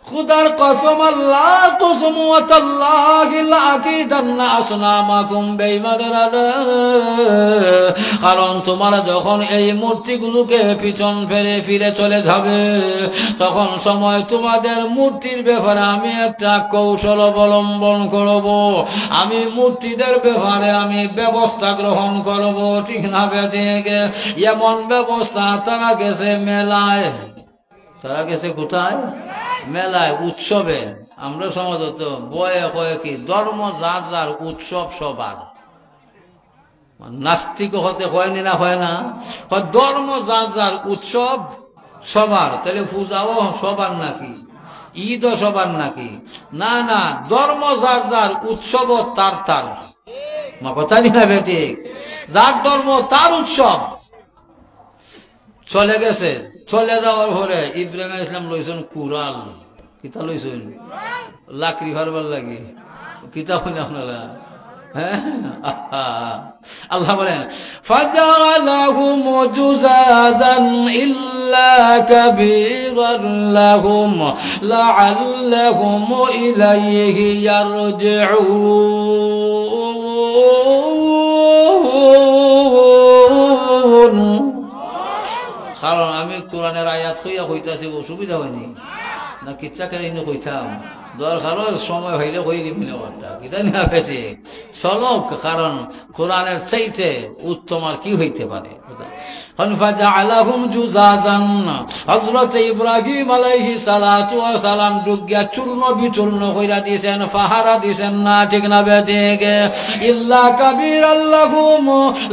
খুদার কসম, আল্লাহ কসম, ওয়াতাল্লাহি লাআকিদান্না আসনামাকুম, বেঈমানেরা, কারণ তোমরা যখন এই মূর্তিগুলোকে পিছন ফিরে চলে যাবে, তখন সময় তোমাদের মূর্তির ব্যাপারে আমি একটা কৌশল অবলম্বন করব। আমি মূর্তিদের ব্যাপারে আমি ব্যবস্থা গ্রহণ করব, ঠিক না বেঠিক? এমন ব্যবস্থা তারা গেছে মেলায়, তারা গেছে কোথায়? মেলায়, উৎসবে। আমরা সমাজ তো বয়ে কয়ে কি, ধর্ম যার যার, উৎসব সবার। নাস্তিক হতে হয়নি না, হয় না? ধর্ম যার যার, উৎসব সবার। তাহলে পূজাও সবার নাকি? ঈদও সবার নাকি? না না, ধর্ম যার যার, উৎসব তার তার। মা কথা না বেঠিক? যার ধর্ম তার উৎসব। চলে গেছে, চলে যাওয়ার পরে ইব্রাহিম আলাইহিস সালাম লইছেন কুরাল। কিতা লইছেন? লাকড়ি ফারবার লাগে। কিতা হইনা আপনারা? হ্যাঁ, আল্লাহ বলেন, ফাজালাহুম জুযাযান ইল্লা কাবীরান লাহুম লাআল্লাহুম ইলাইহি ইয়ারজিউন। কারণ আমি কোরআনের আয়াত হইয়া হইতাছি, অসুবিধা হয়নি না? কিচ্ছা কেন কইতাম? দরকারও সময় হইলে কই দিবলে কথা কি জানি না বেশি চলক, কারণ কোরআনের চাইতে উত্তম আর কি হইতে পারে। ফাজাআলাহুম জুজাজান, হযরত ইব্রাহিম আলাইহিস সালাতু ওয়াস সালাম দুগিয়া চূর্ণ বিচূর্ণ কইরা দিয়েছেন, ফাহারা দিয়েছেন না, ঠিক না বেঠিক? ইল্লা কাবীরাল লাহুম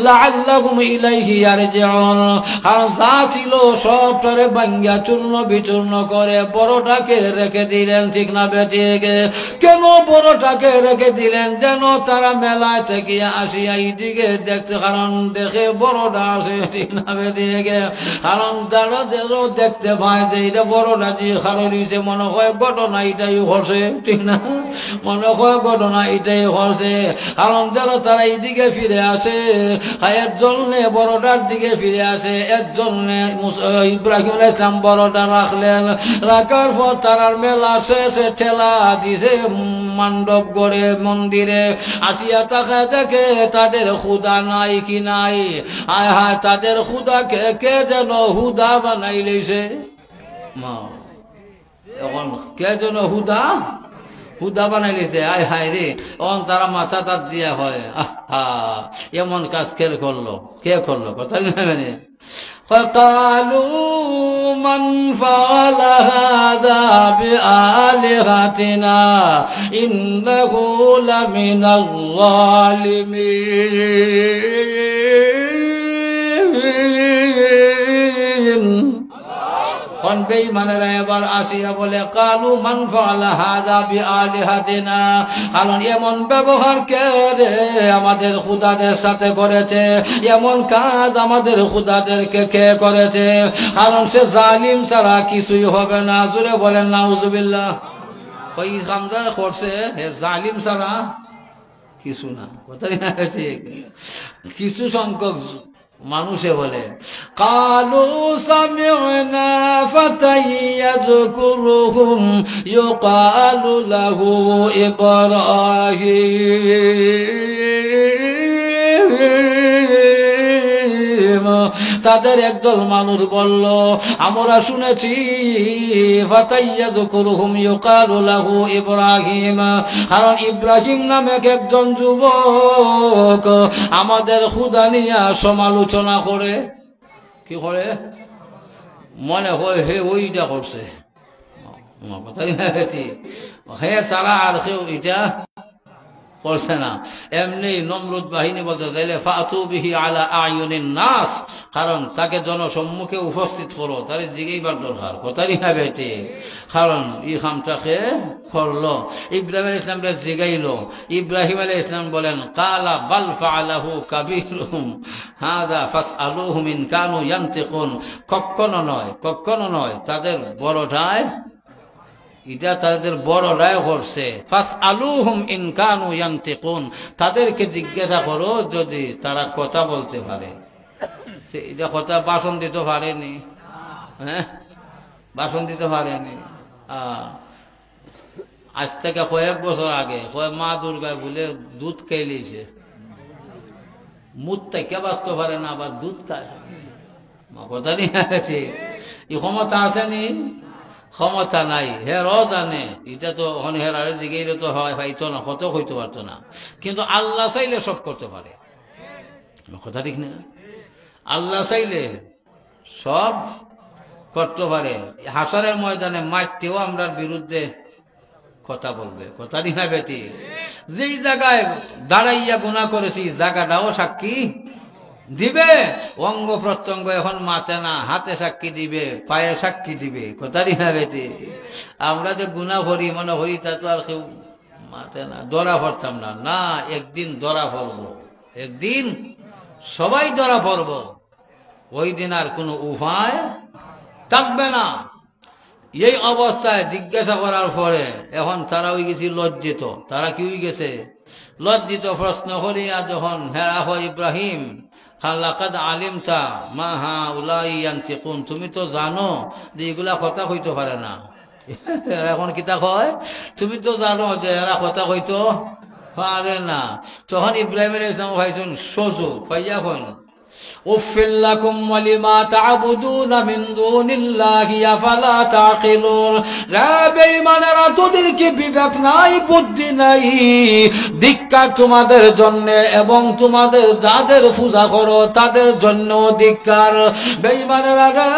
লাআল্লাহুম ইলাইহি ইয়ারজিউন, কারণ যা ছিল সবটারে ভাঙ্গিয়া চূর্ণ বিচূর্ণ করে বড়টাকে রেখে দিলেন, ঠিক না বেঠিক? কেন বড়টাকে রেখে দিলেন? যেন তারা মেলায় থেকে আসিয়া এইদিকে দেখতে, কারণ দেখে বড়টা আসে, ঠিক না বেঠিক? কারণ তারা দেখতে পায় যে এটা বড়টা দিয়ে খারিছে, মনে হয় ঘটনা এটাই ঘটছে, ঠিক না? মনে হয় ঘটনা এটাই ঘটছে, কারণ যেন তারা এইদিকে ফিরে আসে, এর জন্য বড়টার দিকে ফিরে আসে। এর জন্য ইব্রাহিম আলাইহিস সালাম বড়টা রাখলেন, রাখার পর তারার মেলা শেষে ঠেলা দিছে মণ্ডপ করে মন্দিরে, আসিয়া তাকে দেখে তাদের খুদা নাই কি নাই, আয় হায় তাদের খুদাকে কে যেন হুদা বানাই লইছে। এখন কে যেন হুদা বানাই লইছে, আয় হায় রে। এখন তারা মাথা তার দিয়া হয়, আহা এমন কাজ কে করলো কথা মানে। فقالوا من فعل هذا بآلهتنا إنه لمن الظالمين। বেঈমানেরা এবার আসিয়া বলে, কালু মান ফাআলা হাযা বিআলিহাতিনা, কারণ এমন ব্যবহার কে রে আমাদের খুদাদের সাথে করেছে, এমন কাজ আমাদের খুদাদেরকে কে করেছে? কারণ সে জালিম ছাড়া কিছুই হবে না। জোরে বলেন নাউজুবিল্লাহ। ওই কামটা করছে হে জালিম ছাড়া কিছু না, কথা না ঠিক? কিছু সংখ্যক মানুষে বলে, কালু সামি'না ফাতান ইয়াযকুরুহুম ইউকালু লাহু ইব্রাহিম। তাদের একদল মানুষ বলল, আমরা শুনেছি ফাতান ইয়াযকুরুহুম ইউকালু লাহু ইব্রাহিম, কারণ ইব্রাহিম নামে একজন যুবক আমাদের খুদা নিয়ে সমালোচনা করে। কি করে? মনে হয় হে ওইটা করছে, হে সারা আর কেউ এটা করছে না। এমনি নমরুদ বাহিনী বলতে চাইলে ফাতু বিহি আলা আয়ুনিন নাস, কারণ তাকে জনসম্মুখে উপস্থিত করো, তার জিগাইবার দরকার, কথাই না বেটে? কারণ ই খামটাকে করলো, ইব্রাহিম আলাইহিস সালামকে জিগাইল। ইব্রাহিম আলাইহিস সালাম বলেন, কালা বাল ফাআলাহু কাবীরুহুম হাযা ফাসআলুহুম ইন কানু ইয়ানতিকুন। কখনো নয়, তাদের বড়টাই এটা তাদের বড়রাই করছে। ফাসআলুহুম ইন কানু ইয়ানতিকুন, তাদেরকে জিজ্ঞাসা করো যদি তারা কথা বলতে পারে। এটা কথা ভাষণ দিতে পারেনি, হ্যাঁ ভাষণ দিতে পারেনি। আজ থেকে কয়েক বছর আগে মা দুর্গা বলে দুধ খাইলেছে, মুখ থেকে বাঁচতে পারে না, আবার দুধ খায়। কথা নিয়ে আছে, এই ক্ষমতা আসেনি, ক্ষমতা নাই। হেরও জানে এটা তো হেরারে দিকে তো হয় হয়তো না, কত হইতে পারতো না, কিন্তু আল্লাহ চাইলে সব করতে পারে। কথা ঠিক না? আল্লাহ চাইলে সব করতে পারে। হাসরের ময়দানে মারতেও আমরা বিরুদ্ধে কথা বলবে, কথা ঠিক না বেটি? যেই জায়গায় দাঁড়াইয়া গুনাহ করেছি জায়গাটাও সাক্ষী দিবে। অঙ্গ প্রত্যঙ্গ এখন মাথে না, হাতে সাক্ষী দিবে, পায়ে সাক্ষী দিবে, কথা না বেটি? আমরা যে গুনাহ করি মনে করি তা তো আর কেউ মাথে না, ধরা পড়তাম না। না, একদিন ধরা পড়বো, একদিন সবাই ধরা পড়বো। ওই দিন আর কোনো উপায় থাকবে না। এই অবস্থায় জিজ্ঞাসা করার পরে এখন তারা হয়ে গেছে লজ্জিত। তারা কি হয়ে গেছে? লজ্জিত। প্রশ্ন করিয়া যখন হেরা হয় ইব্রাহিম, লাকাদ আলিমতা মা হাউলাই ইয়ানতিকুন, তুমি তো জানো যে এগুলা কথা কইতে পারে না। এখন কিতা কয়, তুমি তো জানো যে এরা কথা কইতো পারে না। তখন ইব্রাহিম আলাইহিস সালাম ভাইছেন সোজো পাইয়া হন, উফিল লাকুম ওয়া লিমা তা'বুদুনা মিন দুনিল্লাহি আফালা তা'কিলুন। রে বেঈমানেরা, তোদের কি বিবেক নাই, বুদ্ধি নাই? ধিক্কার তোমাদের জন্য এবং তোমাদের যাদের পূজা করো তাদের জন্য ধিক্কার। বেঈমানেরা রে,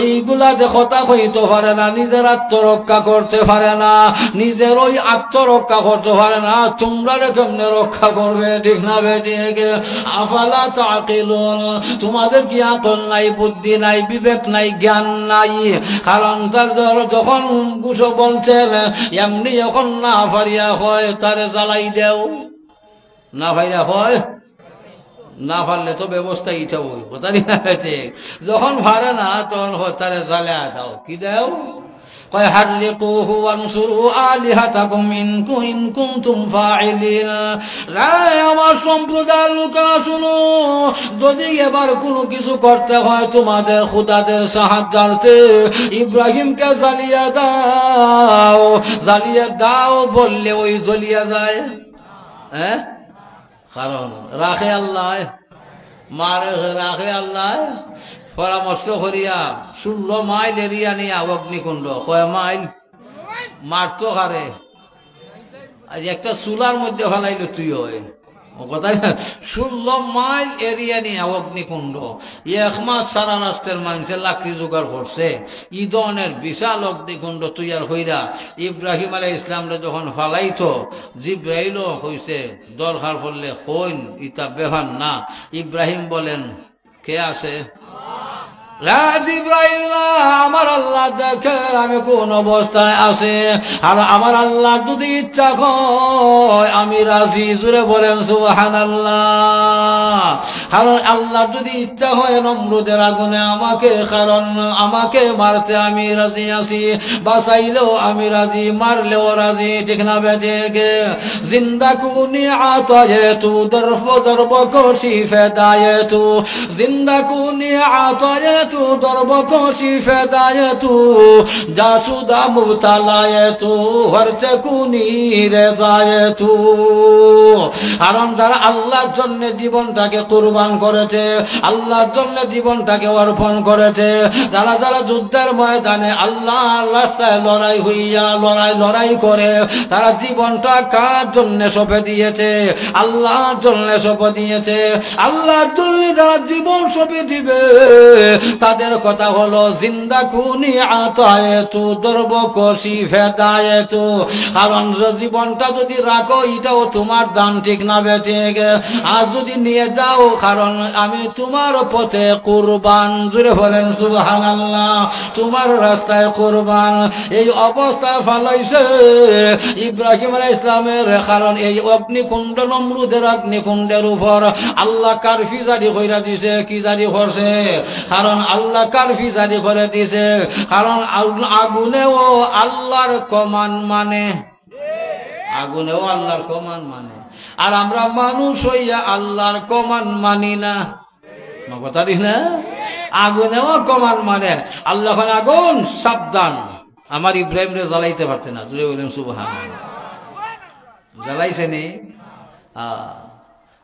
এইগুলা যে কথা হইতে পারে না, নিজের আত্মরক্ষা করতে পারে না, নিজের ওই আত্মরক্ষা করতে পারে না, তোমরা কেমনে রক্ষা করবে? ঠিক না বেঠিক? আফালা তাকিলুন, তোমাদের কি আকল নাই, বুদ্ধি নাই, বিবেক নাই, জ্ঞান নাই? কারণ তার যখন গুছো বলছেন এমনি যখন না ফারিয়া হয় তারে জ্বালাই দেও, না ভাইরা হয় না, পারলে তো ব্যবস্থা ইটা বই কথা না হয়েছে। যখন পারে না তখন তারে জ্বালা দাও, কি দেও? কয় হারলিকুহু ওয়ানসুরু আলিহাতাকুম ইন কুনতুম ফাইলিন। রায় আমার সম্প্রদায়ের লোকেরা শুনো, যদি এবার কোনো কিছু করতে হয় তোমাদের খুদাদের সাহায্যার্থে, ইব্রাহিমকে জ্বালিয়ে দাও, জ্বালিয়ে দাও বললে ওই জ্বলিয়ে যায়। হ্যাঁ, কারণ রাখে আল্লাহ, মারে রাখে আল্লাহ। পরামর্শ করিয়া 16 মাইল এরিয়া নিয়ে অগ্নিকুণ্ড, কয় মাইল মারতো কারে, আজ একটা চুলার মধ্যে ফেলাইল তুই হয় কথা। 16 মাইল এরিয়া নিয়ে অগ্নিকুণ্ড, 1 মাস সারা রাষ্ট্রের মানুষের লাকড়ি জোগাড় করছে। ই ধরনের বিশাল অগ্নিকুণ্ড তৈয়ার হইরা ইব্রাহিম আলাইহিস ইসলামরা যখন ফালাইতো, জিব্রাইল হইছে দরকার পড়লে হইন, ইতা বেহান না। ইব্রাহিম বলেন, কে আছে? আমার আল্লাহ দেখে আমি কোন অবস্থায় আছে, আর আমার আল্লাহ যদি ইচ্ছা হয় আমি রাজি। জুড়ে বলেন সুবহানাল্লাহ। কারণ আল্লাহ যদি ইচ্ছা হয় নমরুদের আগুনে আমাকে, কারণ আমাকে মারতে আমি রাজি আছি, বাঁচাইলেও আমি রাজি, মারলেও রাজি। ঠিক না বেঠিক? জিন্দা কুনি আতায়েতু দরফ দরব কোশি ফেদায়েতু, জিন্দা কুনি আতায়েতু দরবকশি ফেদায়েতু, জাসুদা মুবতালায়েতু হরচকুনি রেদায়েতু। কারণ যারা আল্লাহর জন্য জীবনটাকে কুরবান করেছে, আল্লাহর জন্য জীবনটাকে অর্পণ করেছে, যারা যারা যুদ্ধের ময়দানে আল্লাহর রাস্তায় লড়াই হইয়া লড়াই করে, তারা জীবনটা কার জন্য সঁপে দিয়েছে? আল্লাহর জন্য সঁপে দিয়েছে। আল্লাহর জন্য যারা জীবন সঁপে দিবে তাদের কথা হলো জিন্দা কুনি আতায়েতু দরবকশি ফেদায়েতু। কারণ জীবনটা যদি রাখো এটাও তোমার দান, ঠিক না বেঠিক? আর যদি নিয়ে যাও, কারণ আমি তোমার পথে কুরবান। জুড়ে বলেন সুবহানাল্লাহ। তোমার রাস্তায় কুরবান। এই অবস্থা ফালাইছে ইব্রাহিম আলাইহিস ইসলামের, কারণ এই অগ্নিকুণ্ড, নমরুদের অগ্নিকুণ্ডের উপর আল্লাহ কারফি জারি কইরা দিছে। কি জারি করছে? কারণ আল্লাহ কারফি জারি করে দিছে, কারণ আগুনেও আল্লাহর কমান মানে, আগুনেও আল্লাহর কমান মানে। আর আমরা মানুষ হইয়া আল্লাহর কমান মানি না, কথা না? আগুনেও কমান মানে। আল্লাহ আগুন সাবধান, আমার ইব্রাহিম রে জ্বালাইতে পারছে না। জুড়ে বলেন সুবহানাল্লাহ। জ্বালাইছে নি?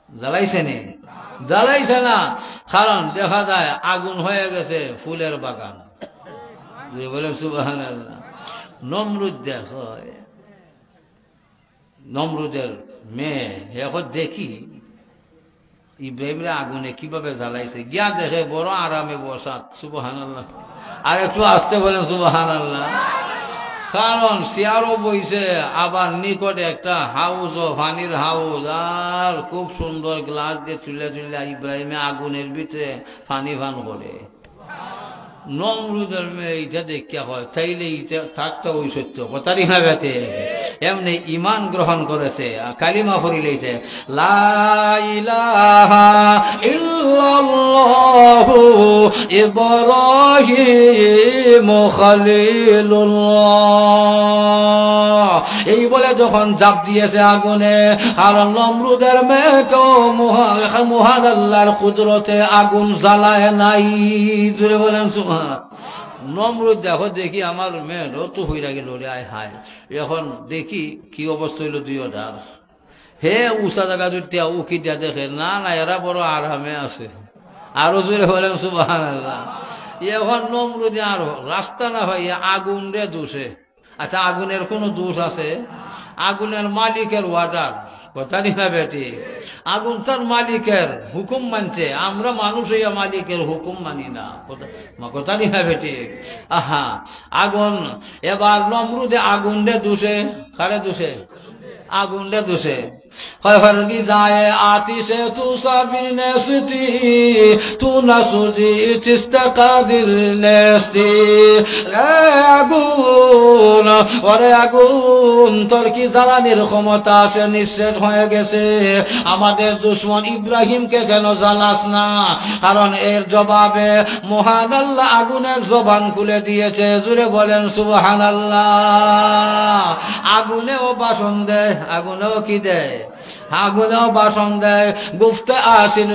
জ্বালাইছে নি? জ্বালাইছে না। কারণ দেখা যায় আগুন হয়ে গেছে ফুলের বাগান। বলেন সুবহানাল্লাহ। নমরুদ দেখো, নমরুদের মেয়ে এখন দেখি ইব্রাহিমরে আগুনে কিভাবে জ্বালাইছে, গিয়া দেখে বড় আরামে বসা। সুবহানাল্লাহ। আর একটু আসতে বলেন সুবহানাল্লাহ। কারণ চেয়ারও বইছে, আবার নিকটে একটা হাউস, পানির হাউস, আর খুব সুন্দর গ্লাস দিয়ে চুলে চুলে ইব্রাহিমে আগুনের ভিতরে পানি পান করে। নমরুদের মেয়ে এইটা দেখিয়া হয়, তাইলে এইটা থাকতে ওই সত্য কথারই না বেতে। এমনি ইমান গ্রহণ করেছে, কালিমা পড়িলেছে লা ইলাহা ইল্লাল্লাহু ইব্রাহিম খলিলুল্লাহ, এই বলে যখন জাপ দিয়েছে আগুনে। আর নমরুদের মেয়েকেও মহান আল্লাহর কুদরতে আগুন জ্বালায় নাই। জুড়ে বলেন নমরুদ দেখো দেখি আমার মেয়েরও তো হইয়া গেল রে, আয় হায়। এখন দেখি কি অবস্থা হইল দুইটার। হে উষা জায়গা জুটিয়া উকি দিয়া দেখে না না এরা বড় আরামে আছে। আরো জোরে বলেন সুবহানাল্লাহ। এখন নমরুদে আর রাস্তা না হয় আগুন রে দোষে। আচ্ছা আগুনের কোনো দোষ আছে? আগুনের মালিকের অর্ডার, কথা না বেটি? আগুন তার মালিকের হুকুম মানছে, আমরা মানুষ হইয়া মালিকের হুকুম মানি না, কথা না বেটি? আহা আগুন এবার নমরুদে আগুন রে দোষে, কারে দোষে? আগুন রে দোষে। যায় আতিশে তু সাবির নেস্তি তু না সুজি চিস্তা কাদির নেস্তি। আগুন ওরে আগুন তোর কি জ্বালানির ক্ষমতা সে নিঃশেষ হয়ে গেছে। আমাদের দুশ্মন ইব্রাহিমকে কেন জ্বালাস না? কারণ এর জবাবে মহান আল্লাহ আগুনের জবান খুলে দিয়েছে। জুড়ে বলেন সুবহানাল্লাহ। আগুনেও বাসন দেয়, আগুনেও কি দেয়? আগুনেও বাসন দেয়। গুফতে আসিন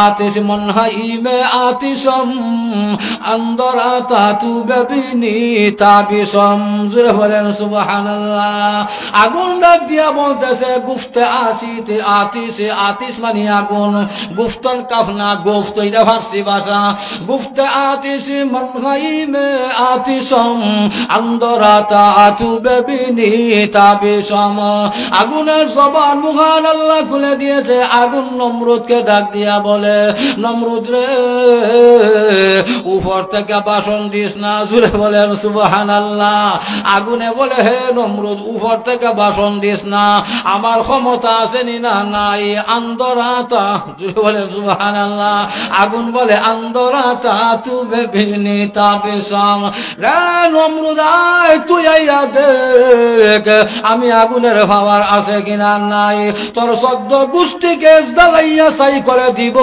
আতিশ মনহাইমে আতিশম আন্দরা তাতু বেবিনি তাবিশম। জুড়ে বলেন সুবহানাল্লাহ। আগুন ডাক দিয়া বলতেছে গুফতে আসিতে আতিশে, আতিশ মানে আগুন, গুফতন কাফনা গুফত, এটা ফার্সি ভাষা। গুফতে আতিশ মনহাইমে আতিশম আন্দরা তাতু বেবিনি তাবিশম। আগুনের জবান মুহান আল্লাহ খুলে দিয়েছে। আগুন নমরুদকে ডাক দিয়া বলে, নমরুদ রে উপর থেকে বাসন দিস না। জুড়ে বলেন সুবহানাল্লাহ। আগুনে বলে হে নমরুদ উপর থেকে বাসন দিস না, আমার ক্ষমতা আছে নি না নাই? আন্দরাতা, জুড়ে বলেন সুবহানাল্লাহ। আগুন বলে আন্দরাতা তু বেবিনি তাবিশম। রে নমরুদ আয় তুই আইয়া দেখ আমি আগুনের পাওয়ার আছে কিনা নাই। তোর সদ্য গোষ্ঠীকে জ্বালাইয়া ছাই করে দিব,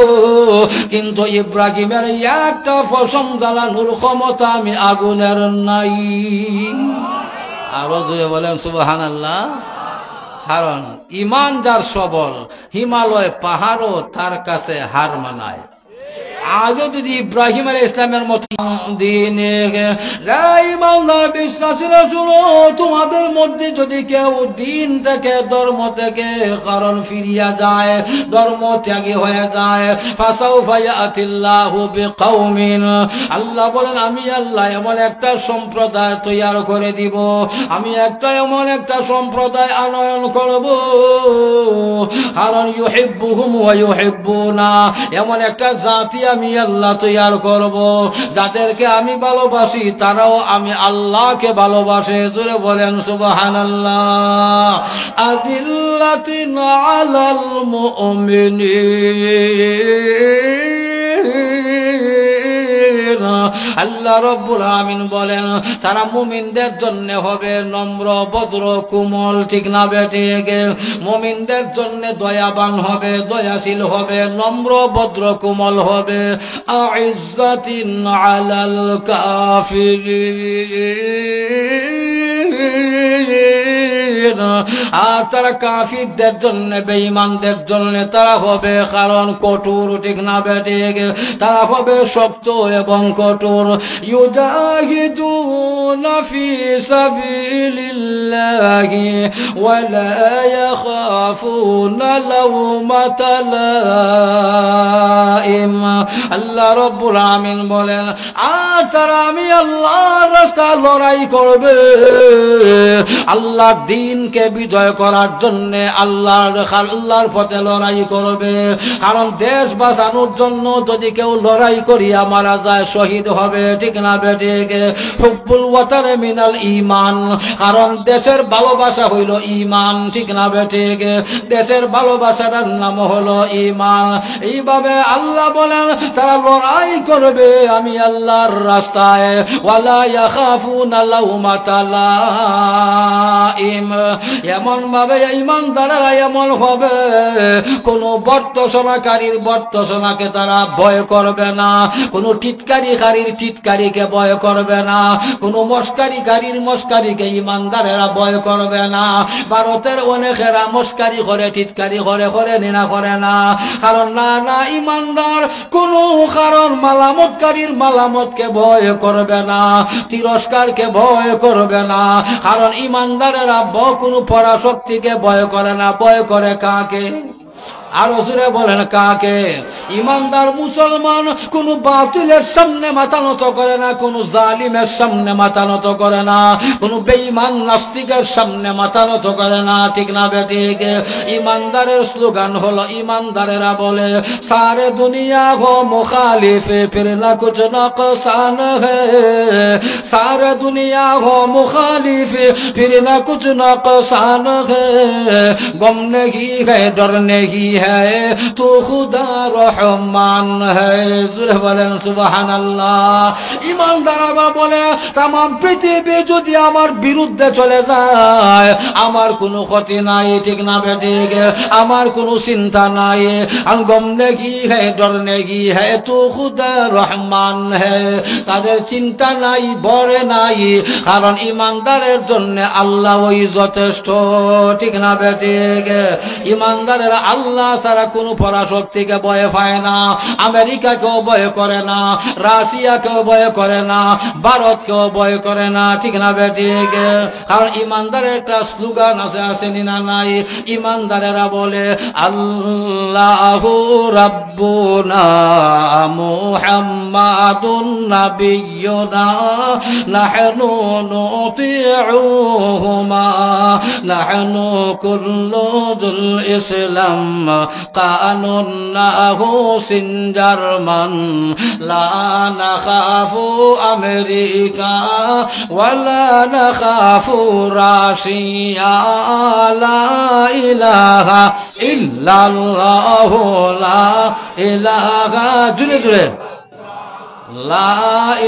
কিন্তু ইব্রাহিমের একটা ফসম জ্বালানোর ক্ষমতা আমি আগুনের নাই। আরো জোরে বলেন সুবহানাল্লাহ। কারণ ইমান যার সবল, হিমালয় পাহাড়ও তার কাছে হার মানায়। আজও যদি ইব্রাহিম আলাইহিস ইসলামের মত দিনে বিশ্বাসীরা শুনো, তোমাদের মধ্যে যদি কেউ দিন থেকে ধর্ম থেকে কারণ ফিরিয়া যায়, ধর্ম ত্যাগী হয়ে যায়, ফাসাউফা ইয়াতিল্লাহু বিকাউমিন, আল্লাহ বলেন আমি আল্লাহ এমন একটা সম্প্রদায় তৈরি করে দিব, আমি এমন একটা সম্প্রদায় আনয়ন করব, কারণ ইউহিব্বুহুম ওয়া ইউহিব্বুনা, এমন একটা জাতি আমি আল্লাহ তৈরি করব যাদেরকে আমি ভালোবাসি তারাও আমি আল্লাহকে ভালোবাসে। জোরে বলেন সুবহানাল্লাহ। আদিল্লাতিন আলাল মুমিনিন, আল্লাহ রাব্বুল আমিন বলেন তারা মুমিনদের জন্য হবে নম্র ভদ্র কোমল, ঠিক না বেঠিক? মুমিনদের জন্য দয়াবান হবে, দয়াশীল হবে, নম্র ভদ্র কোমল হবে। আইজ্জাতিন আলাল কাফিরিন, আর তারা কাফিরদের জন্য বেঈমানদের জন্য তারা হবে কারণ কঠোর, ঠিক না বেঠিক? তারা হবে শক্ত এবং কঠোর। ইউজাহিদুনা ফি সাবিলিল্লাহি ওয়া লা ইয়াখাফুনা লাওমাতা লাইম। আল্লাহ রাব্বুল আমিন বলেন আর তারা আমি আল্লাহর রাস্তায় লড়াই করবে, আল্লাহর দ্বীনকে বিজয় করার জন্য আল্লাহর পথে লড়াই করবে। কারণ দেশ বাঁচানোর জন্য যদি কেউ লড়াই করিয়া মারা যায় শহীদ হবে, ঠিক না বেঠিক? হুব্বুল ওয়াতানে মিনাল ঈমান, কারণ দেশের ভালোবাসা হইল ঈমান, ঠিক না বেঠিক? দেশের ভালোবাসাটার নাম হলো ঈমান। এইভাবে আল্লাহ বলেন তারা লড়াই করবে আমি আল্লাহর রাস্তায়। ওয়ালা ইয়াখাফুনা লাওমাতা লাইম, এমন ভাবে ঈমানদারেরা এমন হবে কোন বর্তসনাকারীর বর্তসনাকে তারা ভয় করবে না, কোন টিটকারিকারীর টিটকারিকে ভয় করবে না, কোন মস্কারিকারীর মস্কারিকে ঈমানদারেরা ভয় করবে না। ভারতের অনেকেরা মস্কারি করে, টিটকারি করে নিনা করে না, কারণ না ঈমানদার কোন কারণ মালামতকারীর মালামতকে ভয় করবে না, তিরস্কারকে ভয় করবে না, কারণ ঈমানদারেরা কোনো পরাশক্তিকে ভয় করে না, ভয় করে কাকে? আরো জোরে বলেন কাকে? ইমানদার মুসলমান কোন বাতিলের সামনে মাথা নত করে না, কোন জালিমের সামনে মাথা নত করে না, কোন বেঈমান নাস্তিকের সামনে মাথা নত করে না, ঠিক না বেঠিক? ইমানদারের স্লোগান হলো, ইমানদারেরা বলে সারে দুনিয়া হো মুখালিফে ফির না কুছ নকসান হে, সারে দুনিয়া হো মুখালিফে ফির না কুছ নকসান হে, গম নেহি है डर नहीं है तो खुदा रहमान है। জোরে বলেন সুবহানাল্লাহ। ইমানদাররা বলে তাম পৃথিবী যদি আমার বিরুদ্ধে চলে যায় আমার কোনো ক্ষতি নাই, ঠিক না বেঠিক? আমার কোনো চিন্তা নাই। আর গম নেহি है डर नहीं है तो खुदा रहमान है, তাদের চিন্তা নাই, ভয় নাই, কারণ ইমানদারের জন্য আল্লাহ ওই যথেষ্ট, ঠিক না বেঠিক? ইমানদারেরা আল্লাহ ছাড়া কোনো পরাশক্তিকে ভয় পায় না, আমেরিকাকেও ভয় করে না, রাশিয়াকেও ভয় করে না, ভারতকেও ভয় করে না, ঠিক না বেঠিক? কারণ ইমানদারের একটা স্লোগান আছে, আসেনি না নাই? ইমানদারেরা বলে আল্লাহু রাব্বুনা মুহাম্মাদুন নাবিয়্যুনা নাহনু নুতিউহুমা নাহনু কুল্লু ইসলাম কানুন নাহু সিনজারমান লা নাখাফু আমেরিকা ওয়ালা নাখাফু রাশিয়া লা ইলাহা ইল্লাল্লাহ লা ইলাহা, জুড়ে জুড়ে লা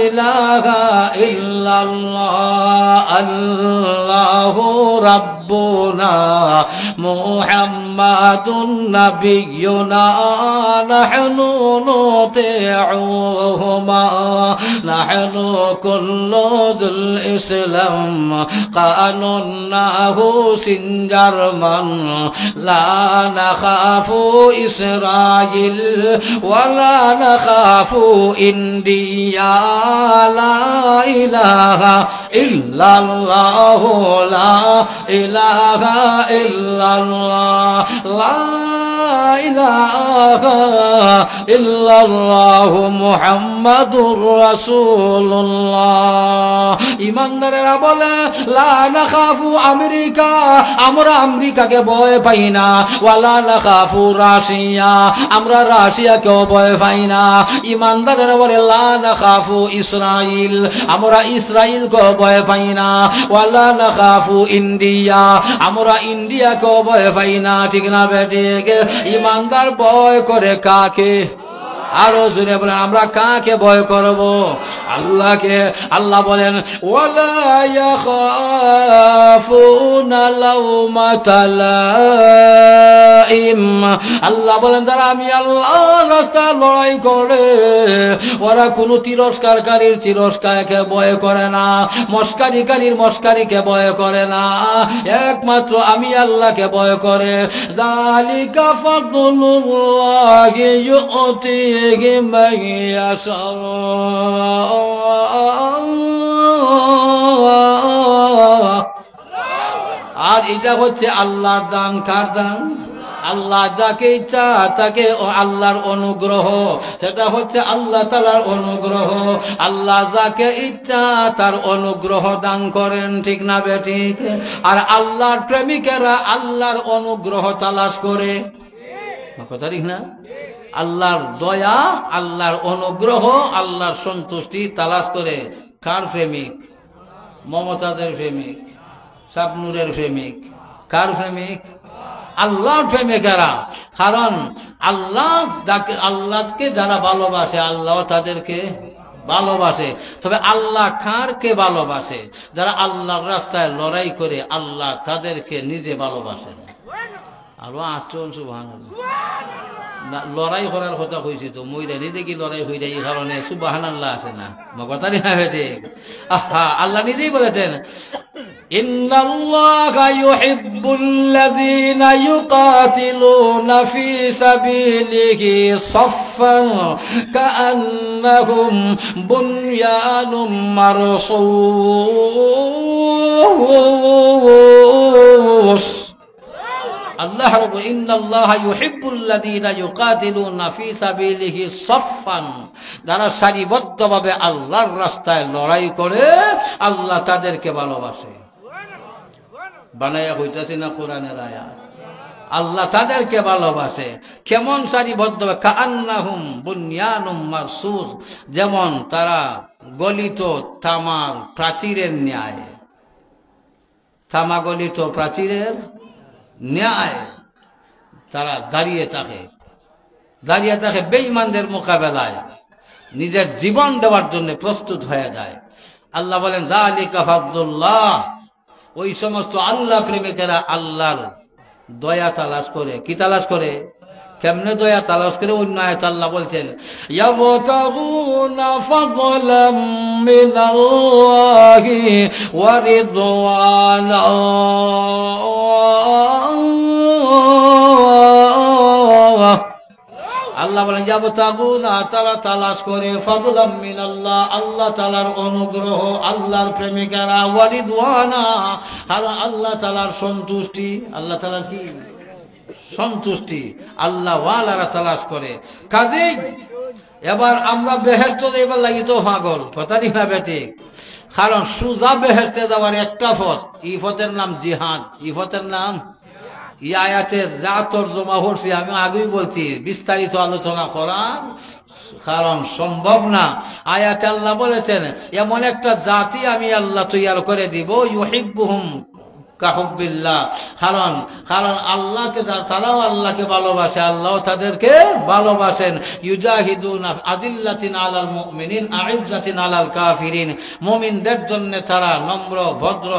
ইলাহা ইল্লাল্লাহ আল্লাহু রাব্বুনা মুহাম্মাদুন নাবিয়্যুনা নাহনু নুতিউহুমা নাহনু কুল্লুল ইসলাম কানুন নাহু সিনজারমান লা নাখাফু ইসরাইল ওয়ালা নাখাফু ইন্ডিয়া লা ইলাহা ইল্লাল্লাহ লা ইলাহা ইল্লাল্লাহ লা ইলাহা ইল্লাল্লাহ মুহাম্মাদুর রাসূলুল্লাহ। ইমানদারেরা বলে লা নাখাফু আমেরিকা, আমরা আমেরিকাকে ভয় পাই না, ওয়ালা নাখাফু রাশিয়া, আমরা রাশিয়াকেও ভয় পাই না। ইমানদারেরা বলে লা নাখাফু ইসরাইল, আমরা ইসরাইলকেও ভয় পাই না, ওয়ালা নাখাফু ইন্ডিয়া, আমরা ইন্ডিয়াকেও ভয় পাই না, ঠিক না বেঠিক? ইমানদার ভয় করে কাকে? আরো জোরে বলেন আমরা কাকে ভয় করব? আল্লাহকে। আল্লাহ বলেন ওয়ালা ইয়াখাফুনা লাউমাতা লাইম, আল্লাহ বলেন তারা আমি আল্লাহর রাস্তায় লড়াই করে ওরা কোনো তিরস্কারকারীর তিরস্কারকে ভয় করে না, মস্কারিকারীর মস্কারিকে ভয় করে না, একমাত্র আমি আল্লাহকে ভয় করে। যালিকা ফাদলুল্লাহি ইউতিহি মান ইয়াশা, আর এটা হচ্ছে আল্লাহর দান। কার দান? আল্লাহ যাকে ইচ্ছা তাকে আল্লাহর অনুগ্রহ, সেটা হচ্ছে আল্লাহ তাআলার অনুগ্রহ। আল্লাহ যাকে ইচ্ছা তার অনুগ্রহ দান করেন, ঠিক না বেঠিক? আর আল্লাহর প্রেমিকেরা আল্লাহর অনুগ্রহ তালাশ করে, কথা ঠিক না? আল্লাহর দয়া, আল্লাহর অনুগ্রহ, আল্লাহর সন্তুষ্টি তালাশ করে। কার প্রেমিক? মমতাজের প্রেমিক, শাবনুরের প্রেমিক। কার প্রেমিক? আল্লাহর প্রেমিকেরা। কারণ আল্লাহকে যারা ভালোবাসে আল্লাহ তাদেরকে ভালোবাসে। তবে আল্লাহ কারকে ভালোবাসে? যারা আল্লাহর রাস্তায় লড়াই করে আল্লাহ তাদেরকে নিজে ভালোবাসেন। আরো আসছেন সুবহানাল্লাহ। লড়াই করার কথা কইছি তো, মইরা নিজে কি লড়াই হই যায়, এই কারণে সুবহানাল্লাহ আসে না, কথা ঠিক। আহা, আল্লাহ নিজেই বলেছেন ইন্নাল্লাহা ইউহিব্বুল্লাযীনা ইউকাতিলুনা ফী সাবিলিহি সাফফান কাআন্নাহুম বুনয়ানুম মারসূস। আল্লাহ রাব্বুল ইন্নাল্লাহা ইউহিব্বুল্লাযীনা ইউকাতিলুনা ফী সাবিলিহি সাফফান, যারা সারিবদ্ধভাবে আল্লাহর রাস্তায় লড়াই করে আল্লাহ তাদেরকে ভালোবাসে। বানায়া হইতাছে না কোরআনের আয়াত? আল্লাহ তাদেরকে ভালোবাসে। কেমন সারিবদ্ধভাবে? কাআন্নাহুম বুনয়ানুম মারসুস, যেমন তারা গলিত তামার প্রাচীরের ন্যায়। তামা গলিত প্রাচীরের ন্যায় তারা দাঁড়িয়ে থাকে বেঈমানদের মোকাবেলায়, নিজের জীবন দেওয়ার জন্য প্রস্তুত হয়ে যায়। আল্লাহ বলেন যালিকা ফাদলুল্লাহ, ওই সমস্ত আল্লাহ প্রেমিকেরা আল্লাহর দয়া তালাশ করে। কি তালাশ করে? কেমনে দয়া তালাশ করে? অন্য আয়াত আল্লাহ বলছেন ইয়াবতাগুনা ফাদলাম মিনাল্লাহি ওয়া রিদওয়ানা। আল্লাহ বলেন ইয়াবতাগুনা, তারা তালাশ করে ফাদলাম মিনাল্লাহ, আল্লাহ তাআলার অনুগ্রহ, আল্লাহর প্রেমিকেরা, ওয়া রিদওয়ানা, আর আল্লাহ তাআলার সন্তুষ্টি। আল্লাহ তাআলার কি সন্তুষ্টি? আল্লাহ ওয়ালারা তালাশ করে। কাজেই এবার আমরা বেহেশতে যাইবার লাগি তো পাগল, কথা না বেটি? কারণ সুজা বেহেশতে যাওয়ার একটা পথ, এই পথের নাম জিহাদ। এই পথের নাম, এই আয়াতের যা তরজমা করছি আমি আগেই বলছি, বিস্তারিত আলোচনা করা কারণ সম্ভব না। আয়াতে আল্লাহ বলেছেন এমন একটা জাতি আমি আল্লাহ তৈয়ার করে দিব, ইউহিব্বুহুম কাহুব্বিল্লাহ, কারণ আল্লাহকে, তারাও আল্লাহকে ভালোবাসে, আল্লাহ তাদেরকে ভালোবাসেন। ইউজাহিদুনা আযিল্লাতিন আলাল মুমিনিন আইজ্জাতিন আলাল কাফিরিন, মুমিনদের জন্য তারা নম্র ভদ্র,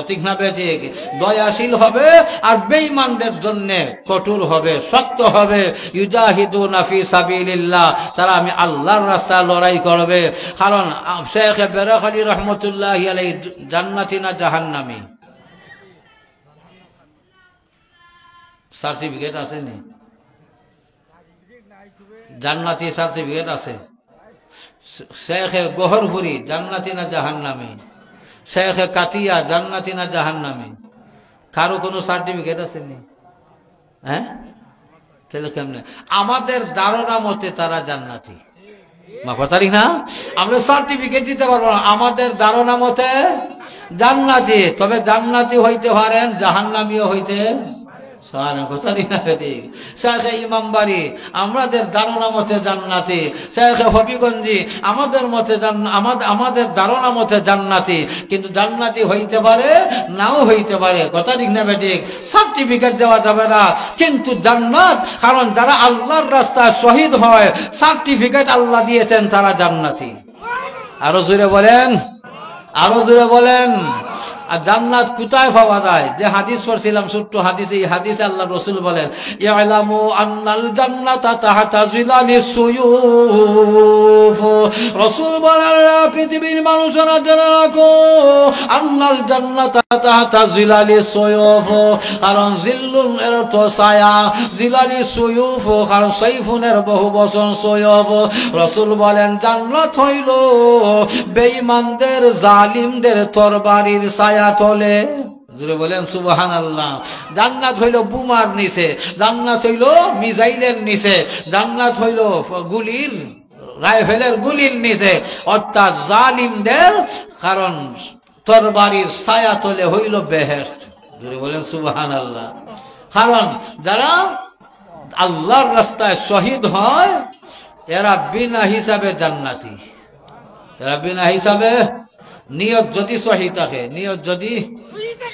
ঠিক না বেঠিক, দয়াশীল হবে, আর বেঈমানদের জন্য কঠোর হবে, শক্ত হবে। ইউজাহিদুনা ফি সাবিলিল্লাহ, তারা আমি আল্লাহর রাস্তায় লড়াই করবে। কারণ শেখ বেরাখালী রহমতুল্লাহি আলাইহি জান্নাতি না জাহান্নামী সার্টিফিকেট আছে নি? জান্নাতি সার্টিফিকেট আছে। শেখে গহরপুরি জান্নাতি না জাহান্নামী? শেখে কাতিয়া জান্নাতি না জাহান্নামী? কারো কোনো সার্টিফিকেট আছে নি? হ্যাঁ, তাহলে কেমনে? আমাদের ধারণা মতে তারা জান্নাতি, মাফাতারি না? আমরা সার্টিফিকেট দিতে পারবো না, আমাদের ধারণা মতে জান্নাতি। তবে জান্নাতি হইতে পারেন, জাহান্নামীও হইতে ইমামবাড়ি আমাদের ধারণা মতে জান্নাতি, শেখ হবিগঞ্জি আমাদের মতে আমাদের ধারণা মতে জান্নাতি, কিন্তু জান্নাতি হইতে পারে নাও হইতে পারে, কথা ঠিক না বেঠিক? সার্টিফিকেট দেওয়া যাবে না, কিন্তু জান্নাত। কারণ যারা আল্লাহর রাস্তায় শহীদ হয়, সার্টিফিকেট আল্লাহ দিয়েছেন, তারা জান্নাতি। আরো জোরে বলেন, আরো জোরে বলেন। আর জান্নাত কোথায় পাওয়া যায়? যে হাদিস পড়ছিলাম, ছোট্ট হাদিস, এই হাদিসে আল্লাহ রাসূল বলেন ইয়ালামু আন্নাল জান্নাতা তাহতা জিলালিস সুয়ুফ। রাসূল বলেন পৃথিবীর মানুষেরা জেনে রাখো, আন্নাল জান্নাতা তাহতা জিলালিস সুয়ুফ। কারণ জিল্লুন এর অর্থ ছায়া, জিলালিস সুয়ুফ কারণ সাইফুনের বহু বচন সুয়ুফ। রাসূল বলেন জান্নাত হইল বেঈমানদের, জালিমদের তরবারির ছায়া তলে। জোরে বলেন সুবহানাল্লাহ। জান্নাত হইল বুমার নিচে, জান্নাত হইল মিসাইলের নিচে, জান্নাত হইল গুলির, রাইফেলের গুলির নিচে, অর্থাৎ জালিমদের কারণ তরবারির ছায়া তলে হইল বেহেশত। জোরে বলেন সুবহানাল্লাহ। কারণ যারা আল্লাহর রাস্তায় শহীদ হয়, এরা বিনা হিসাবে জান্নাতি, এরা বিনা হিসাবে। নিয়ত যদি সহি থাকে, নিয়ত যদি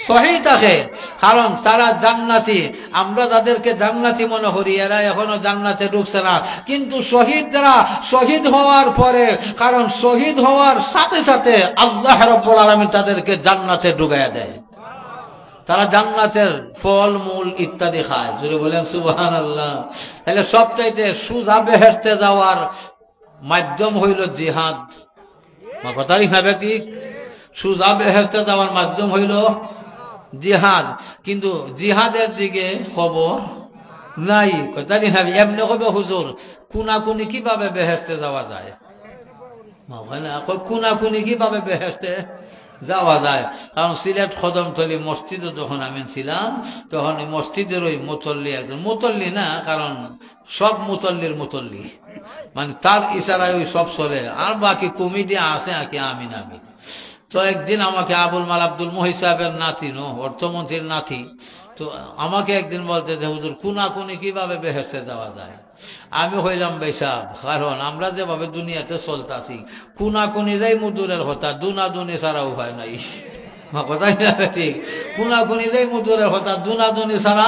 সহি থাকে, কারণ তারা জান্নাতি। আমরা তাদেরকে জান্নাতি মনে করি, এরা এখনো জান্নাতে ঢুকছে না। কিন্তু শহীদরা শহীদ হওয়ার পরে, কারণ শহীদ হওয়ার সাথে সাথে আল্লাহ রাব্বুল আলামিন তাদেরকে জান্নাতে ঢুকাইয়া দেয়। তারা জান্নাতের ফল মূল ইত্যাদি খায়। যদি বলেন সুবহানাল্লাহ। তাহলে সবচাইতে সুজা বেহেশতে যাওয়ার মাধ্যম হইল জিহাদ। কথা ঠিক না ব্যক্তি? সুজা বেহেশতে যাওয়ার মাধ্যম হইল জিহাদ, কিন্তু জিহাদের দিকে খবর নাই। জানি না এমনি কবে হুজুর কুনাকুনি কিভাবে বেহেশতে যাওয়া যায়, কুনাকুনি কিভাবে বেহেশতে যাওয়া যায়। কারণ সিলেট কদমতলী মসজিদে যখন আমি ছিলাম তখন মসজিদের ওই মুতল্লি একজন, মুতল্লি না কারণ সব মুতল্লির মুতল্লি, মানে তার ইশারায় ওই সব চলে, আর বাকি কমিটি আছে আর কি আমি নামি। তো একদিন আমাকে আবুল মাল আব্দুল মহি সাহেবের নাতি, অর্থমন্ত্রীর নাতি, তো আমাকে একদিন বলতে যে হুজুর কুনাকুনি কিভাবে বেহেশতে যাওয়া যায়। আমি হইলাম বেশাব, কারণ আমরা যেভাবে দুনিয়াতে চলতেছি কুনাকুনি যাই মুদুরের কথা, দুনাদুনি ছাড়া উপায় নাই। কথাই না ঠিক, কুনাকুনি যাই মুদুরের কথা, দুনাদুনি ছাড়া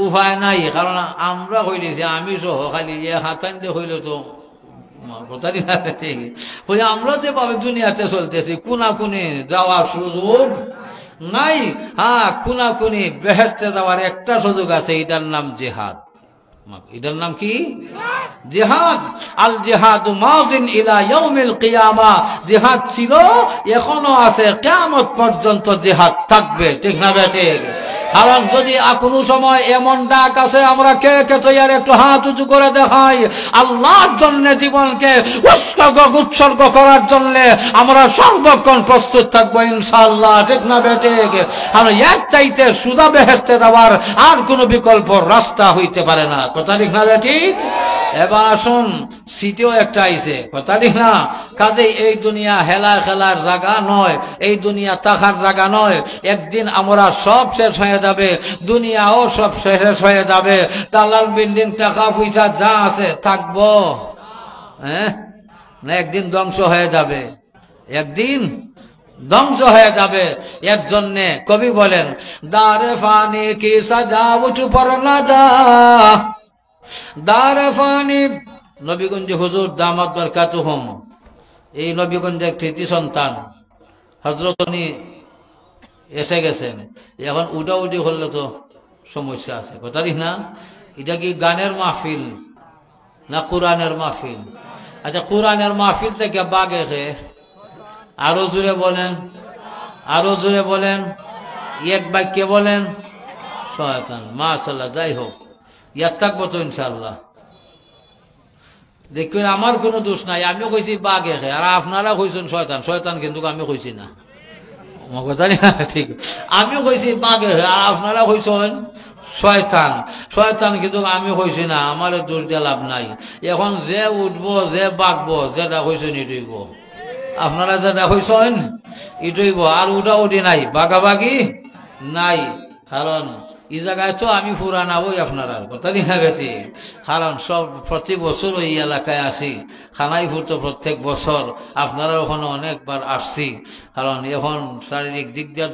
উপায় নাই। কারণ আমরা হইলেছি আমি সহ খালি হাতান দিয়ে হইলে তো কথাই না ঠিক, আমরা যেভাবে দুনিয়াতে চলতেছি কুনাকুনি যাওয়ার সুযোগ নাই। হ্যাঁ, কুনাকুনি বেহেশতে যাওয়ার একটা সুযোগ আছে, এটার নাম জিহাদ। এটার নাম কি? জিহাদ। আল জিহাদু মাযিন ইলা ইয়াউমিল কিয়ামা। জিহাদ ছিল, এখনো আছে, কিয়ামত পর্যন্ত জিহাদ থাকবে। ঠিক না ঠিক? কারণ যদি কোনো সময় এমন ডাক আছে, আমরা কে কে তৈরি একটু হাত উঁচু করে দেখাই, আল্লাহর জন্য জীবনকে উৎসর্গ করার জন্য আমরা সর্বক্ষণ প্রস্তুত থাকবো ইনশাআল্লাহ। ঠিক না ঠিক? কারণ এর চাইতে সুজা বেহেশতে যাওয়ার আর কোনো বিকল্প রাস্তা হইতে পারে না। কথা ঠিক না ঠিক? এবার আসুন, সিটেও একটা আইছে, কথা ঠিক না? কাজে এই দুনিয়া হেলা খেলার জায়গা নয়, এই দুনিয়া থাকার জায়গা নয়। একদিন আমরা সব শেষ হয়ে যাবে, দুনিয়াও সব শেষ হয়ে যাবে। দালাল বিল্ডিং টাকা পয়সা যা আছে থাকবো, হ্যাঁ না একদিন ধ্বংস হয়ে যাবে, একদিন ধ্বংস হয়ে যাবে। এর জন্যে কবি বলেন, দারে ফানি কি সাজা উঠ পর না যা, দারে ফানি। নবীগঞ্জ হুজুর দামাত বরকাতুহুম, এই নবীগঞ্জের কৃতি সন্তান হযরত উনি এসে গেছেন, এখন উডাউডি করলে তো সমস্যা আছে। কথা ঠিক না? এটা কি গানের মাহফিল না কোরআনের মাহফিল? আচ্ছা, কোরআনের মাহফিল থেকে বাগে খেয়ে আরো জোরে বলেন, আরো জোরে বলেন, এক বাক্যে বলেন শয়তান। মাশাআল্লাহ, যাই হোক, ইয়াদ থাকবো তো ইনশাআল্লাহ। দেখবেন আমার কোনো দোষ নাই, আমিও কইছি বাঘে খে, আর আপনারা কইছেন শয়তান। শয়তান কিন্তু আমি কইছি না, ঠিক? আমিও কইছি বাঘে খে, আর আপনারা কইছেন শয়তান। শয়তান কিন্তু আমি কইছি না, আমার দোষ দিয়ে লাভ নাই। এখন যে উঠবো, যে বাঘবো, যেটা কইছেন এটুইব, আপনারা যেটা কইছেন এটুইব, আর উঠা উঠি নাই, বাঘাবাগি নাই। কারণ এই জায়গায় তো আমি ফুরানা ওই আপনার কথা দেখা গেছি। কারণ সব প্রতি বছর ওই এলাকায় আসি, খানাইপুর তো প্রত্যেক বছর, আপনারা ওখানে অনেকবার আসছি। কারণ এখন শারীরিক দিক দিয়ে